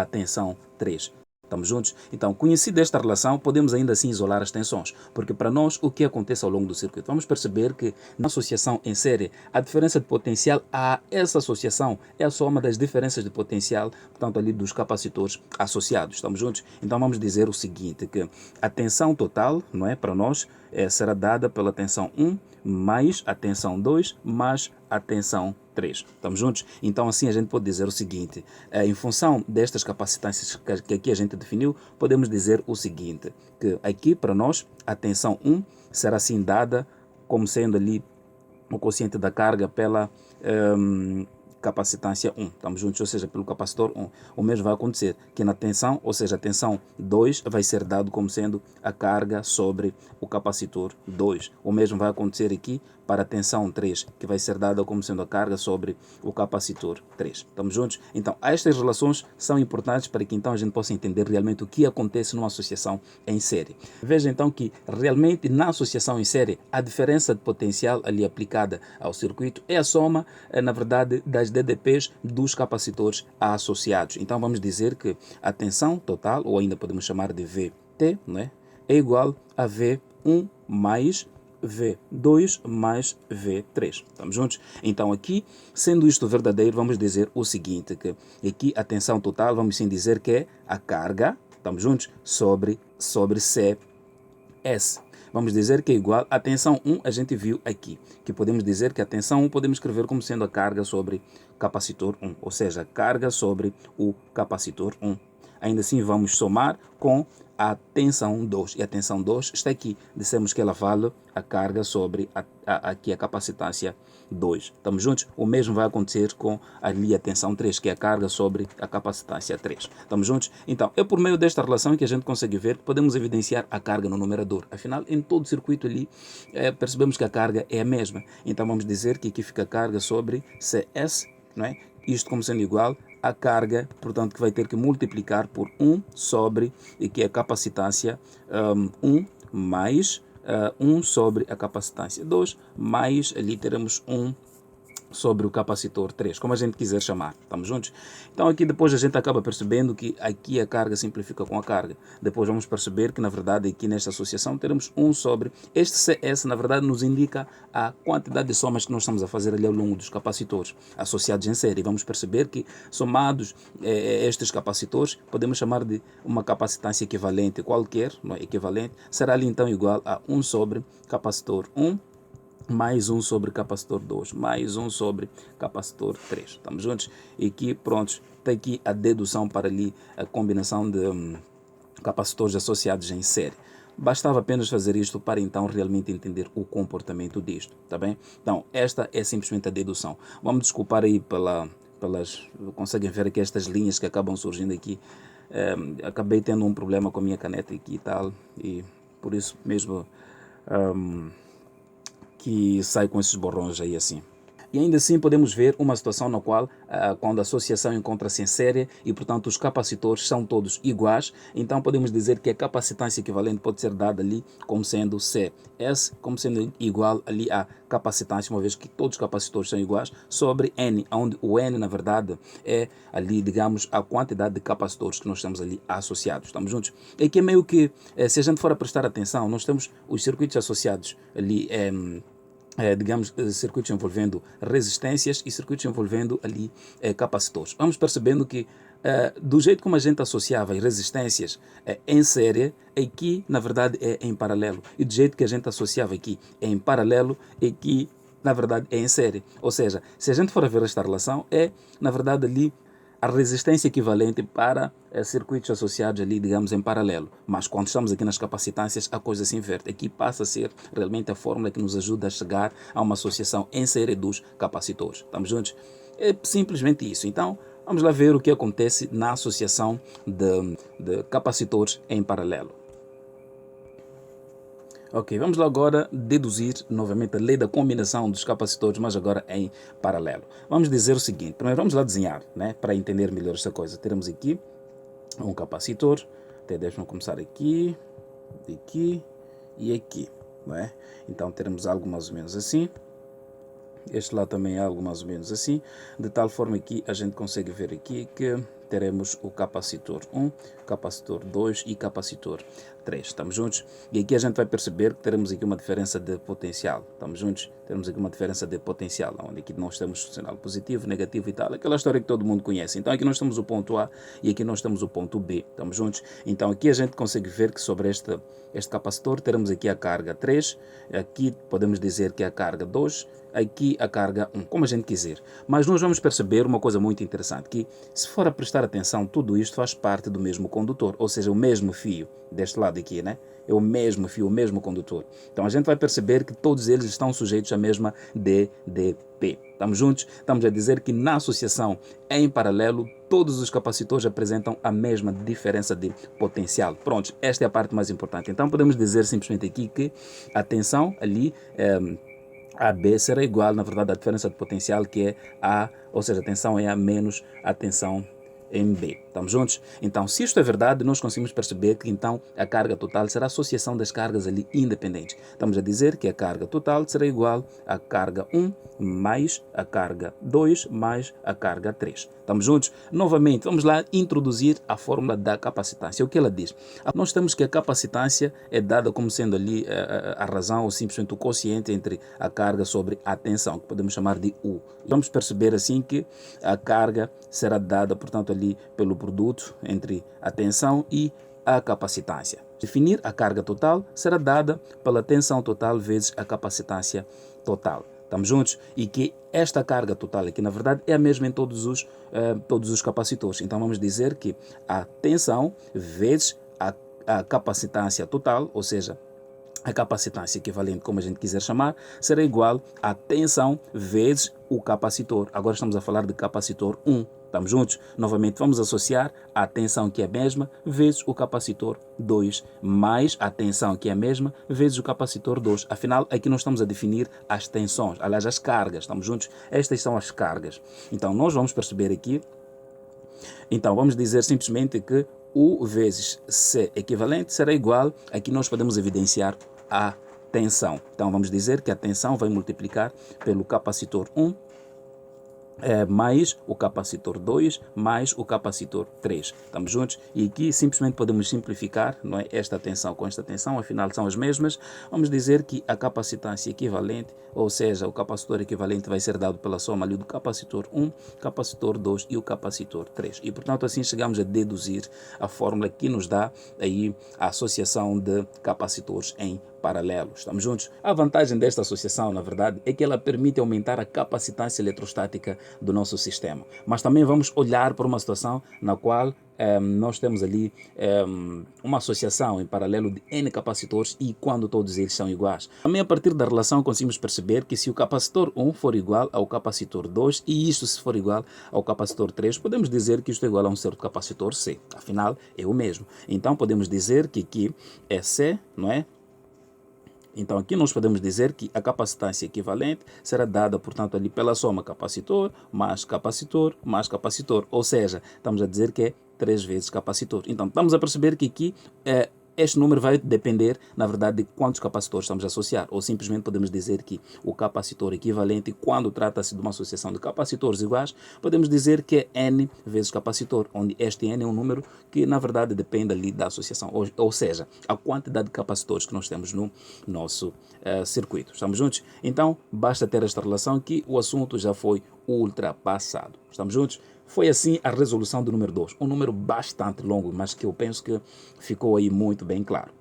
tensão 3. Estamos juntos? Então, conhecida esta relação, podemos ainda assim isolar as tensões, porque para nós, o que acontece ao longo do circuito? Vamos perceber que na associação em série, a diferença de potencial essa associação é a soma das diferenças de potencial, portanto, ali dos capacitores associados. Estamos juntos? Então, vamos dizer o seguinte, que a tensão total, não é, para nós, será dada pela tensão 1 mais a tensão 2 mais a tensão 3. Estamos juntos? Então assim a gente pode dizer o seguinte, em função destas capacitâncias que aqui a gente definiu, podemos dizer o seguinte, que aqui para nós a tensão 1 será assim dada como sendo ali o quociente da carga pela capacitância 1. Estamos juntos, ou seja, pelo capacitor 1. O mesmo vai acontecer que na tensão, ou seja, a tensão 2 vai ser dado como sendo a carga sobre o capacitor 2. O mesmo vai acontecer aqui para a tensão 3, que vai ser dada como sendo a carga sobre o capacitor 3. Estamos juntos? Então, estas relações são importantes para que então a gente possa entender realmente o que acontece numa associação em série. Veja então que realmente na associação em série, a diferença de potencial ali aplicada ao circuito é a soma, na verdade, das DDPs dos capacitores associados. Então, vamos dizer que a tensão total, ou ainda podemos chamar de VT, né, é igual a V1 mais V2 mais V3. Estamos juntos? Então aqui, sendo isto verdadeiro, vamos dizer o seguinte, que aqui a tensão total, vamos sim dizer que é a carga, estamos juntos, sobre CS. Vamos dizer que é igual a tensão 1, a gente viu aqui, que podemos dizer que a tensão 1 podemos escrever como sendo a carga sobre capacitor 1, ou seja, a carga sobre o capacitor 1. Ainda assim vamos somar com a tensão 2. E a tensão 2 está aqui. Dissemos que ela vale a carga sobre aqui a capacitância 2. Estamos juntos? O mesmo vai acontecer com ali a tensão 3, que é a carga sobre a capacitância 3. Estamos juntos? Então, é por meio desta relação que a gente consegue ver que podemos evidenciar a carga no numerador. Afinal, em todo o circuito ali, percebemos que a carga é a mesma. Então, vamos dizer que aqui fica a carga sobre CS, não é? Isto como sendo igual a carga, portanto, que vai ter que multiplicar por 1 sobre, e que é a capacitância 1 mais 1 sobre a capacitância 2, mais ali teremos 1 sobre o capacitor 3, como a gente quiser chamar. Estamos juntos? Então aqui depois a gente acaba percebendo que aqui a carga simplifica com a carga. Depois vamos perceber que na verdade aqui nesta associação teremos 1 sobre... Este CS na verdade nos indica a quantidade de somas que nós estamos a fazer ali ao longo dos capacitores associados em série. Vamos perceber que somados estes capacitores podemos chamar de uma capacitância equivalente qualquer, não é? Equivalente, será ali então igual a 1 sobre capacitor 1 mais 1 sobre capacitor 2, mais 1 sobre capacitor 3. Estamos juntos? E aqui, pronto, está aqui a dedução para ali a combinação de capacitores associados em série. Bastava apenas fazer isto para então realmente entender o comportamento disto, tá bem? Então, esta é simplesmente a dedução. Vamos desculpar aí pelas... Conseguem ver aqui estas linhas que acabam surgindo aqui. Acabei tendo um problema com a minha caneta aqui e tal, e por isso mesmo... que sai com esses borrões aí assim. E ainda assim podemos ver uma situação na qual, quando a associação encontra-se em série e, portanto, os capacitores são todos iguais, então podemos dizer que a capacitância equivalente pode ser dada ali como sendo CS, como sendo igual ali à capacitância, uma vez que todos os capacitores são iguais, sobre N, onde o N, na verdade, é ali, digamos, a quantidade de capacitores que nós temos ali associados. Estamos juntos? E que é meio que, se a gente for a prestar atenção, nós temos os circuitos associados ali, digamos, circuitos envolvendo resistências e circuitos envolvendo ali capacitores. Vamos percebendo que do jeito como a gente associava as resistências em série, aqui na verdade é em paralelo. E do jeito que a gente associava aqui em paralelo, aqui na verdade é em série. Ou seja, se a gente for a ver esta relação, é na verdade ali a resistência equivalente para circuitos associados ali, digamos, em paralelo. Mas quando estamos aqui nas capacitâncias, a coisa se inverte. Aqui passa a ser realmente a fórmula que nos ajuda a chegar a uma associação em série dos capacitores. Estamos juntos? É simplesmente isso. Então, vamos lá ver o que acontece na associação de capacitores em paralelo. Ok, vamos lá agora deduzir novamente a lei da combinação dos capacitores, mas agora em paralelo. Vamos dizer o seguinte, primeiro vamos lá desenhar, né, para entender melhor esta coisa. Teremos aqui um capacitor, até deixa-me começar aqui e aqui, não é? Então teremos algo mais ou menos assim. Este lá também é algo mais ou menos assim, de tal forma que a gente consegue ver aqui que teremos o capacitor 1, capacitor 2 e capacitor 3. Estamos juntos? E aqui a gente vai perceber que teremos aqui uma diferença de potencial. Estamos juntos? Temos aqui uma diferença de potencial, onde aqui nós temos o sinal positivo, negativo e tal. Aquela história que todo mundo conhece. Então aqui nós temos o ponto A e aqui nós temos o ponto B. Estamos juntos? Então aqui a gente consegue ver que sobre este capacitor teremos aqui a carga 3. Aqui podemos dizer que é a carga 2. Aqui a carga 1, como a gente quiser. Mas nós vamos perceber uma coisa muito interessante, que se for a prestar atenção, tudo isto faz parte do mesmo condutor, ou seja, o mesmo fio, deste lado aqui, né? É o mesmo fio, o mesmo condutor. Então a gente vai perceber que todos eles estão sujeitos à mesma DDP. Estamos juntos? Estamos a dizer que na associação em paralelo, todos os capacitores apresentam a mesma diferença de potencial. Pronto, esta é a parte mais importante. Então podemos dizer simplesmente aqui que a tensão ali AB será igual, na verdade, à diferença de potencial que é A, ou seja, a tensão é A menos a tensão em B. Estamos juntos? Então, se isto é verdade, nós conseguimos perceber que então a carga total será a associação das cargas ali independentes. Estamos a dizer que a carga total será igual à carga 1 mais a carga 2 mais a carga 3. Estamos juntos? Novamente, vamos lá introduzir a fórmula da capacitância. O que ela diz? Nós temos que a capacitância é dada como sendo ali a razão ou simplesmente o quociente entre a carga sobre a tensão, que podemos chamar de U. Vamos perceber assim que a carga será dada, portanto, ali pelo produto entre a tensão e a capacitância. Definir a carga total será dada pela tensão total vezes a capacitância total. Estamos juntos? E que esta carga total aqui, na verdade, é a mesma em todos os capacitores. Então, vamos dizer que a tensão vezes a capacitância total, ou seja, a capacitância equivalente, como a gente quiser chamar, será igual à tensão vezes o capacitor. Agora estamos a falar de capacitor 1. Estamos juntos? Novamente vamos associar a tensão que é a mesma vezes o capacitor 2 mais a tensão que é a mesma vezes o capacitor 2. Afinal, aqui nós estamos a definir as tensões, aliás, as cargas. Estamos juntos? Estas são as cargas. Então, nós vamos perceber aqui. Então, vamos dizer simplesmente que U vezes C equivalente será igual, aqui nós podemos evidenciar a tensão. Então, vamos dizer que a tensão vai multiplicar pelo capacitor 1 mais o capacitor 2 mais o capacitor 3. Estamos juntos? E aqui simplesmente podemos simplificar, não é? Esta tensão com esta tensão, afinal são as mesmas. Vamos dizer que a capacitância equivalente, ou seja, o capacitor equivalente vai ser dado pela soma ali do capacitor 1, capacitor 2 e o capacitor 3. E portanto assim chegamos a deduzir a fórmula que nos dá aí a associação de capacitores em paralelo. Estamos juntos? A vantagem desta associação, na verdade, é que ela permite aumentar a capacitância eletrostática do nosso sistema. Mas também vamos olhar para uma situação na qual nós temos ali uma associação em paralelo de N capacitores e quando todos eles são iguais. Também a partir da relação conseguimos perceber que se o capacitor 1 for igual ao capacitor 2 e isto se for igual ao capacitor 3, podemos dizer que isto é igual a um certo capacitor C. Afinal, é o mesmo. Então podemos dizer que aqui é C, não é? Então aqui nós podemos dizer que a capacitância equivalente será dada, portanto, ali pela soma capacitor, mais capacitor. Ou seja, estamos a dizer que é 3 vezes capacitor. Então estamos a perceber que aqui este número vai depender, na verdade, de quantos capacitores estamos a associar. Ou simplesmente podemos dizer que o capacitor equivalente, quando trata-se de uma associação de capacitores iguais, podemos dizer que é N vezes capacitor, onde este N é um número que, na verdade, depende ali da associação. Ou seja, a quantidade de capacitores que nós temos no nosso circuito. Estamos juntos? Então, basta ter esta relação que o assunto já foi ultrapassado. Estamos juntos? Foi assim a resolução do número 2, um número bastante longo, mas que eu penso que ficou aí muito bem claro.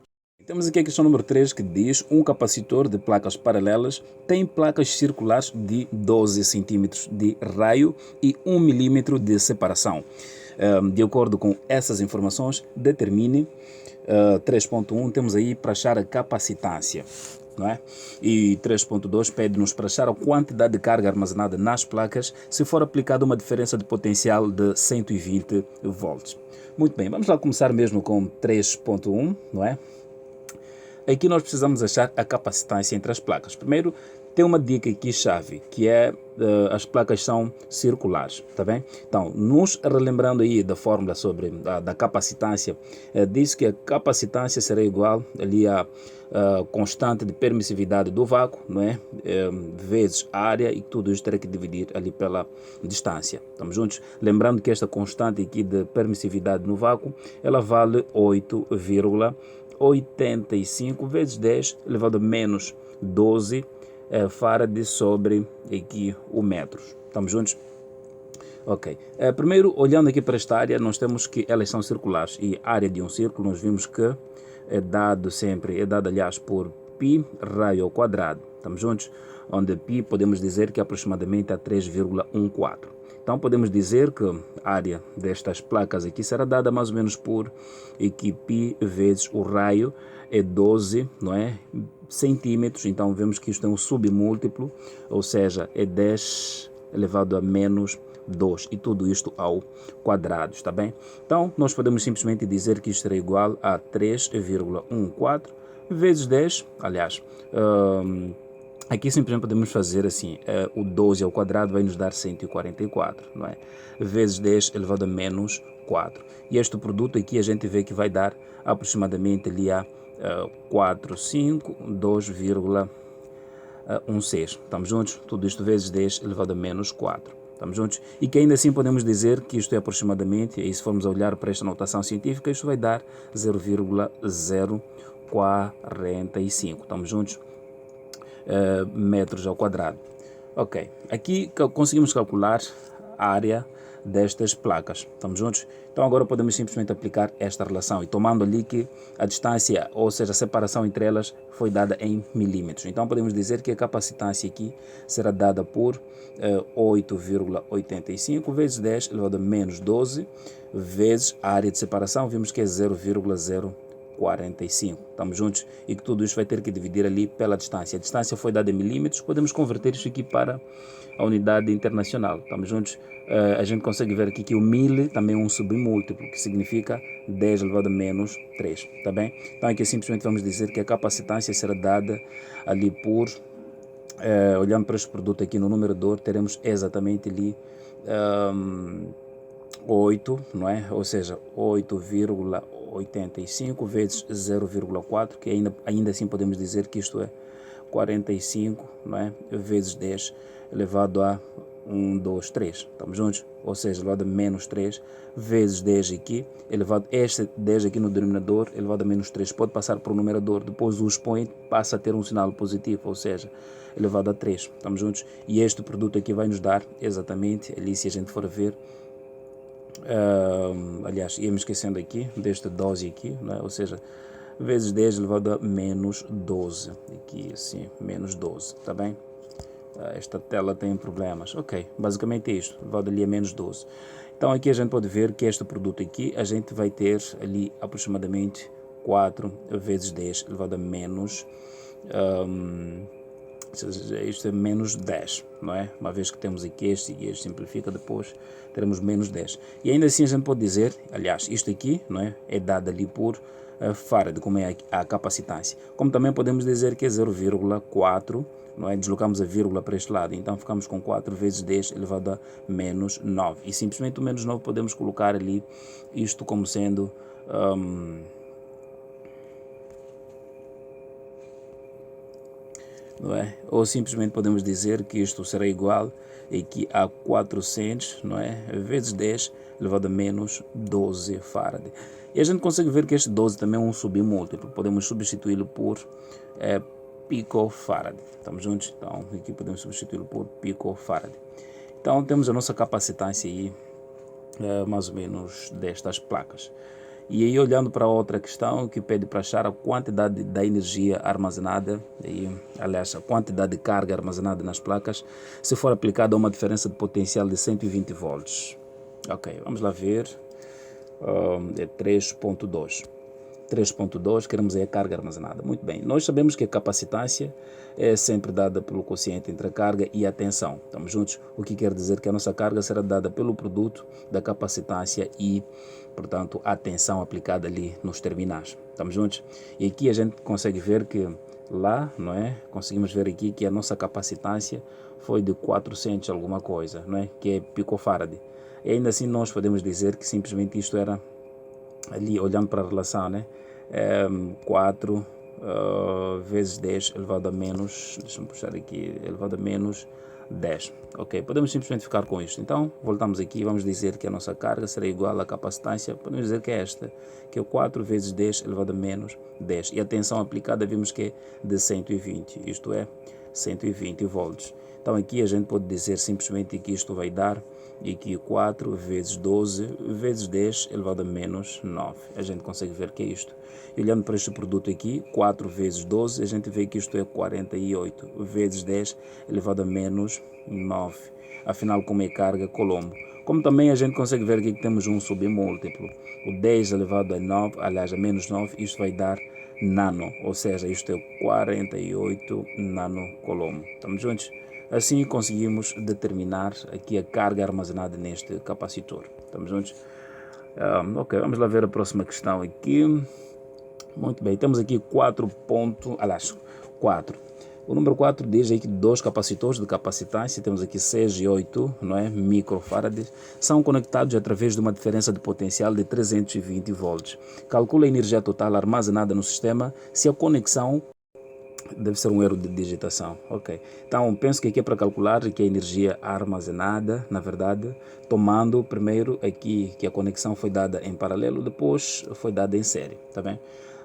Temos aqui a questão número 3 que diz: um capacitor de placas paralelas tem placas circulares de 12 centímetros de raio e 1 milímetro de separação. De acordo com essas informações, determine 3.1, temos aí para achar a capacitância. Não é? E 3.2 pede-nos para achar a quantidade de carga armazenada nas placas se for aplicada uma diferença de potencial de 120 volts. Muito bem, vamos lá começar mesmo com 3.1, não é? Aqui nós precisamos achar a capacitância entre as placas. Primeiro, tem uma dica aqui chave, que é as placas são circulares, tá bem? Então, nos relembrando aí da fórmula sobre da capacitância, diz que a capacitância será igual ali a constante de permissividade do vácuo, não é? Vezes a área, e tudo isso terá que dividir ali pela distância. Estamos juntos? Lembrando que esta constante aqui de permissividade no vácuo, ela vale 8,1 85 vezes 10 elevado a menos 12 farad sobre aqui o metros. Estamos juntos? Ok. Primeiro, olhando aqui para esta área, nós temos que elas são circulares e a área de um círculo nós vimos que é dado aliás por π raio ao quadrado. Estamos juntos? Onde π podemos dizer que é aproximadamente a 3,14. Então podemos dizer que a área destas placas aqui será dada mais ou menos por aqui π vezes o raio é 12, não é? Centímetros. Então vemos que isto é um submúltiplo, ou seja, é 10 elevado a menos 2 e tudo isto ao quadrado, está bem? Então nós podemos simplesmente dizer que isto será igual a 3,14 vezes 10, aliás, aqui simplesmente podemos fazer assim, o 12 ao quadrado vai nos dar 144, não é? Vezes 10 elevado a menos 4. E este produto aqui a gente vê que vai dar aproximadamente ali a 452,16. Estamos juntos? Tudo isto vezes 10 elevado a menos 4. Estamos juntos? E que ainda assim podemos dizer que isto é aproximadamente, e se formos a olhar para esta notação científica, isto vai dar 0,045. Estamos juntos? Metros ao quadrado. Ok, aqui conseguimos calcular a área destas placas. Estamos juntos? Então agora podemos simplesmente aplicar esta relação e tomando ali que a distância, ou seja, a separação entre elas foi dada em milímetros. Então podemos dizer que a capacitância aqui será dada por 8,85 vezes 10 elevado a menos 12 vezes a área de separação, vimos que é 0,045. Estamos juntos? E que tudo isso vai ter que dividir ali pela distância. A distância foi dada em milímetros, podemos converter isso aqui para a unidade internacional. Estamos juntos? A gente consegue ver aqui que o 1000 também é um submúltiplo, que significa 10 elevado a menos 3, tá bem? Então aqui simplesmente vamos dizer que a capacitância será dada ali por, olhando para este produto aqui no numerador, teremos exatamente ali 8, não é? Ou seja, 8,85 vezes 0,4, que ainda assim podemos dizer que isto é 45, não é? Vezes 10 elevado a 1, 2, 3. Estamos juntos? Ou seja, elevado a menos 3 vezes 10 aqui, elevado este 10 aqui no denominador, elevado a menos 3. Pode passar para o numerador, depois o expoente passa a ter um sinal positivo, ou seja, elevado a 3. Estamos juntos? E este produto aqui vai nos dar exatamente, ali se a gente for ver, aliás, ia me esquecendo aqui desta dose aqui, não é? Ou seja, vezes 10 elevado a menos 12. Aqui assim, menos 12, tá bem? Esta tela tem problemas. Ok, basicamente é isto, elevado ali a menos 12. Então aqui a gente pode ver que este produto aqui, a gente vai ter ali aproximadamente 4 vezes 10 elevado a menos, isto é menos 10, não é? Uma vez que temos aqui este e este simplifica, depois teremos menos 10. E ainda assim a gente pode dizer, aliás, isto aqui, não é? É dado ali por farad, como é a capacitância. Como também podemos dizer que é 0,4, não é? Deslocamos a vírgula para este lado, então ficamos com 4 vezes 10 elevado a menos 9. E simplesmente o menos 9 podemos colocar ali isto como sendo não é? Ou simplesmente podemos dizer que isto será igual aqui a 400, não é? Vezes 10 elevado a menos 12 farad. E a gente consegue ver que este 12 também é um submúltiplo. Podemos substituí-lo por picofarad. Estamos juntos? Então aqui podemos substituí-lo por picofarad. Então temos a nossa capacitância aí, mais ou menos destas placas. E aí olhando para outra questão que pede para achar a quantidade da energia armazenada, aliás a quantidade de carga armazenada nas placas, se for aplicada a uma diferença de potencial de 120 volts. Ok, vamos lá ver, é 3.2. 3.2, queremos aí a carga armazenada. Muito bem, nós sabemos que a capacitância é sempre dada pelo quociente entre a carga e a tensão. Estamos juntos? O que quer dizer que a nossa carga será dada pelo produto da capacitância e, portanto, a tensão aplicada ali nos terminais. Estamos juntos? E aqui a gente consegue ver que lá, não é? Conseguimos ver aqui que a nossa capacitância foi de 400 alguma coisa, não é? Que é picofarad. E ainda assim nós podemos dizer que simplesmente isto era ali olhando para a relação, né? 4 vezes 10 elevado a menos, deixa-me puxar aqui, elevado a menos 10. Ok, podemos simplesmente ficar com isto. Então, voltamos aqui, vamos dizer que a nossa carga será igual à capacitância, podemos dizer que é esta, que é 4 vezes 10 elevado a menos 10. E a tensão aplicada vimos que é de 120, isto é, 120 volts. Então aqui a gente pode dizer simplesmente que isto vai dar aqui 4 vezes 12 vezes 10 elevado a menos 9. A gente consegue ver que é isto. E olhando para este produto aqui, 4 vezes 12, a gente vê que isto é 48 vezes 10 elevado a menos 9. Afinal, como é carga Colombo. Como também a gente consegue ver aqui que temos um submúltiplo. O 10 elevado a 9, aliás, a menos 9, isto vai dar nano, ou seja, isto é 48 nanocolombo. Estamos juntos? Assim conseguimos determinar aqui a carga armazenada neste capacitor. Estamos juntos? Ok, vamos lá ver a próxima questão aqui. Muito bem, temos aqui 4. O número 4 diz aí que dois capacitores de capacitância, temos aqui 6 e 8, não é? Microfarads, são conectados através de uma diferença de potencial de 320 volts. Calcula a energia total armazenada no sistema se a conexão deve ser um erro de digitação, ok. Então, penso que aqui é para calcular que a energia armazenada, na verdade, tomando primeiro aqui que a conexão foi dada em paralelo, depois foi dada em série, tá bem?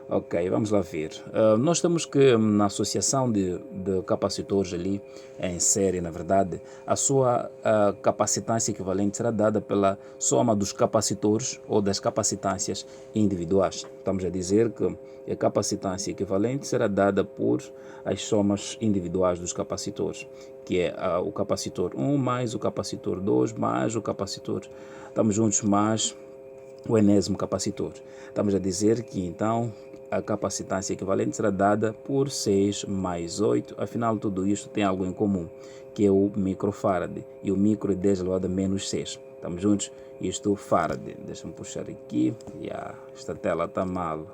Ok, vamos lá ver. Nós temos que na associação de capacitores ali em série, na verdade, a sua capacitância equivalente será dada pela soma dos capacitores ou das capacitâncias individuais. Estamos a dizer que a capacitância equivalente será dada por as somas individuais dos capacitores, que é o capacitor 1 mais o capacitor 2 mais o capacitor, estamos juntos, mais o enésimo capacitor. Estamos a dizer que então a capacitância equivalente será dada por 6 mais 8, afinal tudo isto tem algo em comum, que é o microfarad, e o micro é 10 elevado a menos 6. Estamos juntos? Isto farad. Deixa-me puxar aqui. Esta tela está mal.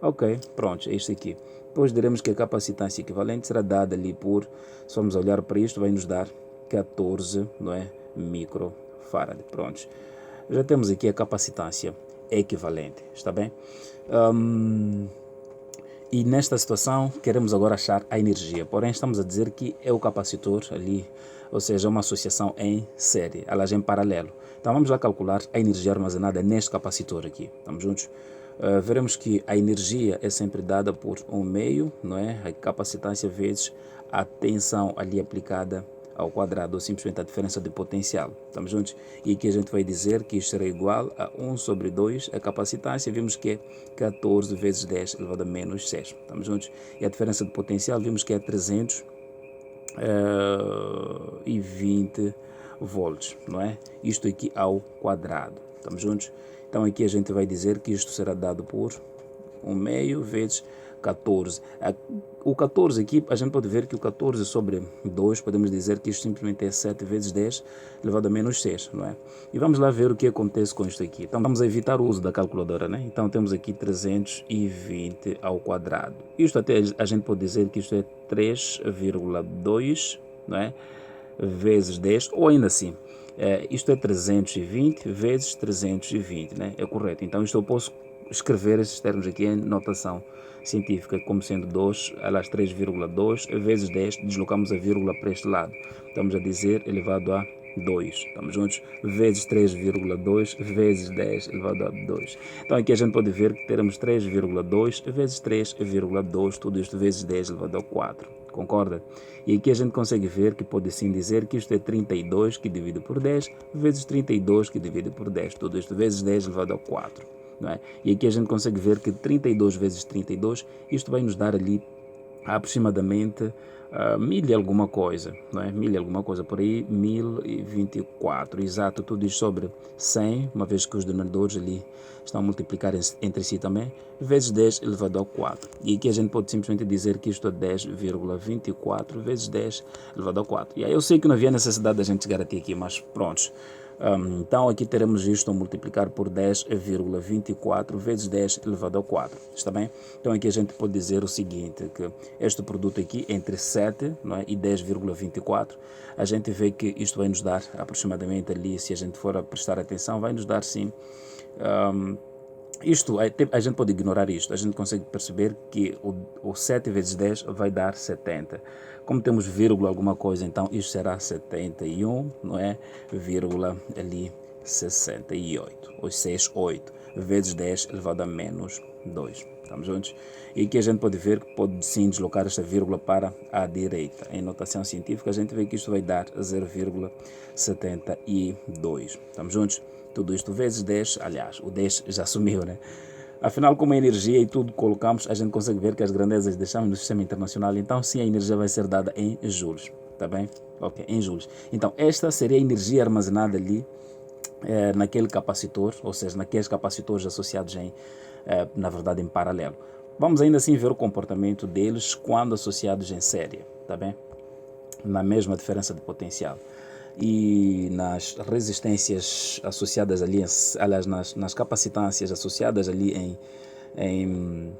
Ok, pronto, é isto aqui. Depois diremos que a capacitância equivalente será dada ali por, se vamos olhar para isto, vai nos dar 14, não é? Microfarad. Pronto. Já temos aqui a capacitância equivalente, está bem? E nesta situação queremos agora achar a energia, porém estamos a dizer que é o capacitor ali, ou seja, uma associação em série, aliás em paralelo. Então vamos lá calcular a energia armazenada neste capacitor aqui, estamos juntos? Veremos que a energia é sempre dada por 1/2, não é? A capacitância vezes a tensão ali aplicada ao quadrado, ou simplesmente a diferença de potencial. Estamos juntos? E aqui a gente vai dizer que isto será igual a 1/2, a capacitância, vimos que é 14 vezes 10 elevado a menos 6. Estamos juntos? E a diferença de potencial, vimos que é 320 volts, não é? Isto aqui ao quadrado. Estamos juntos? Então aqui a gente vai dizer que isto será dado por 1/2 vezes 14. O 14 aqui, a gente pode ver que o 14 sobre 2, podemos dizer que isto simplesmente é 7 vezes 10 elevado a menos 6, não é? E vamos lá ver o que acontece com isto aqui. Então vamos evitar o uso da calculadora, né? Então temos aqui 320 ao quadrado. Isto até a gente pode dizer que isto é 3,2, não é? Vezes 10, ou ainda assim, isto é 320 vezes 320, né? É correto. Então isto eu posso escrever esses termos aqui em notação científica como sendo 2, aliás 3,2 vezes 10, deslocamos a vírgula para este lado. Estamos a dizer elevado a 2, estamos juntos? Vezes 3,2 vezes 10 elevado a 2. Então aqui a gente pode ver que teremos 3,2 vezes 3,2, tudo isto vezes 10 elevado a 4. Concorda? E aqui a gente consegue ver que pode sim dizer que isto é 32 que divide por 10 vezes 32 que divide por 10, tudo isto vezes 10 elevado a 4. Não é? E aqui a gente consegue ver que 32 vezes 32, isto vai nos dar ali aproximadamente 1000 e alguma coisa, não é? 1000 e alguma coisa, por aí 1024, exato, tudo isto sobre 100, uma vez que os denominadores ali estão a multiplicar entre si também, vezes 10 elevado ao 4. E aqui a gente pode simplesmente dizer que isto é 10,24 vezes 10 elevado ao 4. E aí eu sei que não havia necessidade da gente chegar até aqui, mas pronto. Então aqui teremos isto a multiplicar por 10,24 vezes 10 elevado ao 4, está bem? Então aqui a gente pode dizer o seguinte, que este produto aqui entre 7, não é, e 10,24, a gente vê que isto vai nos dar aproximadamente ali, se a gente for a prestar atenção, vai nos dar sim Isto, a gente pode ignorar isto, a gente consegue perceber que o 7 vezes 10 vai dar 70. Como temos vírgula alguma coisa, então isto será 71, não é? Vírgula ali 68, ou 68, vezes 10 elevado a menos 2. Estamos juntos? E aqui a gente pode ver que pode sim deslocar esta vírgula para a direita. Em notação científica a gente vê que isto vai dar 0,72. Estamos juntos? Tudo isto vezes 10, aliás, o 10 já sumiu, né? Afinal, como a energia e tudo colocamos, a gente consegue ver que as grandezas deixamos no sistema internacional, então sim, a energia vai ser dada em joules, tá bem? Ok, em joules. Então, esta seria a energia armazenada ali naquele capacitor, ou seja, naqueles capacitores associados na verdade, em paralelo. Vamos ainda assim ver o comportamento deles quando associados em série, tá bem? Na mesma diferença de potencial. E nas resistências associadas ali, aliás, nas capacitâncias associadas ali em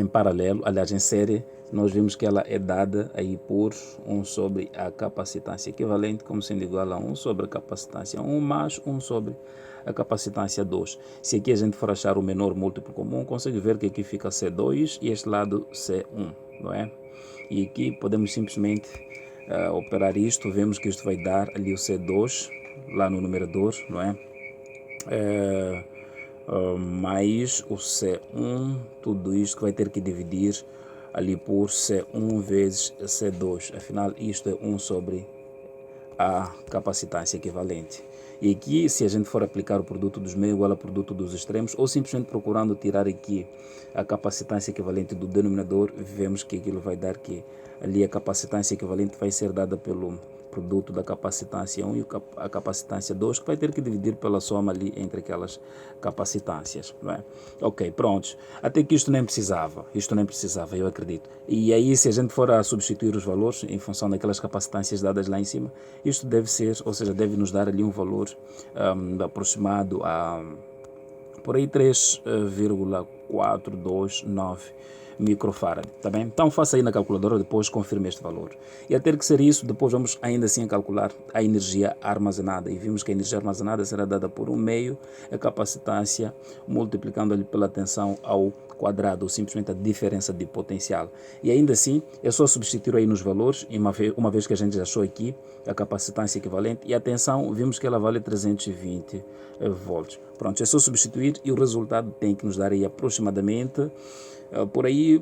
paralelo, aliás, em série, nós vimos que ela é dada aí por 1 sobre a capacitância equivalente, como sendo igual a 1 sobre a capacitância 1 mais 1 sobre a capacitância 2. Se aqui a gente for achar o menor múltiplo comum, consegue ver que aqui fica C2 e este lado C1, não é? E aqui podemos simplesmente operar isto, vemos que isto vai dar ali o C2, lá no numerador, não é? Mais o C1, tudo isto que vai ter que dividir ali por C1 vezes C2, afinal isto é 1 sobre a capacitância equivalente. E aqui, se a gente for aplicar o produto dos meios igual ao produto dos extremos, ou simplesmente procurando tirar aqui a capacitância equivalente do denominador, vemos que aquilo vai dar que ali a capacitância equivalente vai ser dada pelo produto da capacitância 1 e a capacitância 2, que vai ter que dividir pela soma ali entre aquelas capacitâncias, não é? Ok, prontos. Até que isto nem precisava, eu acredito. E aí, se a gente for a substituir os valores em função daquelas capacitâncias dadas lá em cima, isto deve ser, ou seja, deve nos dar ali um valor aproximado a por aí 3,429 microfarad, tá bem? Então faça aí na calculadora, depois confirme este valor. E a ter que ser isso, depois vamos ainda assim calcular a energia armazenada. E vimos que a energia armazenada será dada por 1 meio a capacitância, multiplicando ali pela tensão ao quadrado, ou simplesmente a diferença de potencial. E ainda assim, é só substituir aí nos valores, uma vez que a gente já achou aqui a capacitância equivalente, e a tensão, vimos que ela vale 320 volts. Pronto, é só substituir e o resultado tem que nos dar aí aproximadamente por aí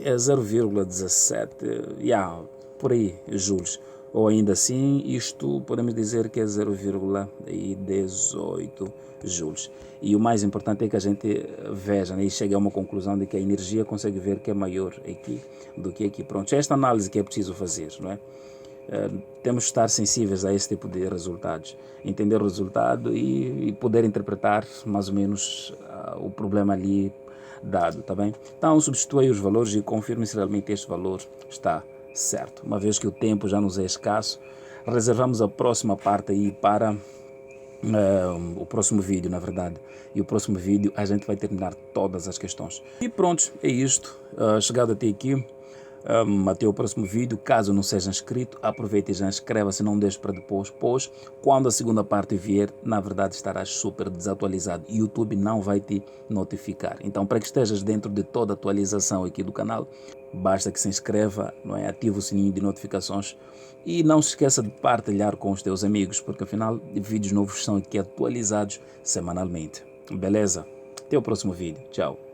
é 0,17, por aí, joules. Ou ainda assim, isto podemos dizer que é 0,18 joules. E o mais importante é que a gente veja, né, e chegue a uma conclusão de que a energia consegue ver que é maior aqui do que aqui. Pronto, é esta análise que é preciso fazer, não é? Temos que estar sensíveis a esse tipo de resultados, entender o resultado e poder interpretar mais ou menos o problema ali dado, tá bem? Então substitua aí os valores e confirme se realmente este valor está certo. Uma vez que o tempo já nos é escasso, reservamos a próxima parte aí para o próximo vídeo, na verdade. E o próximo vídeo a gente vai terminar todas as questões. E pronto, é isto. Chegado até aqui, até o próximo vídeo. Caso não seja inscrito, aproveite e já inscreva-se, não deixe para depois, pois quando a segunda parte vier, na verdade estarás super desatualizado e o YouTube não vai te notificar. Então, para que estejas dentro de toda a atualização aqui do canal, basta que se inscreva, não é? Ative o sininho de notificações e não se esqueça de partilhar com os teus amigos, porque afinal vídeos novos são aqui atualizados semanalmente. Beleza? Até o próximo vídeo. Tchau.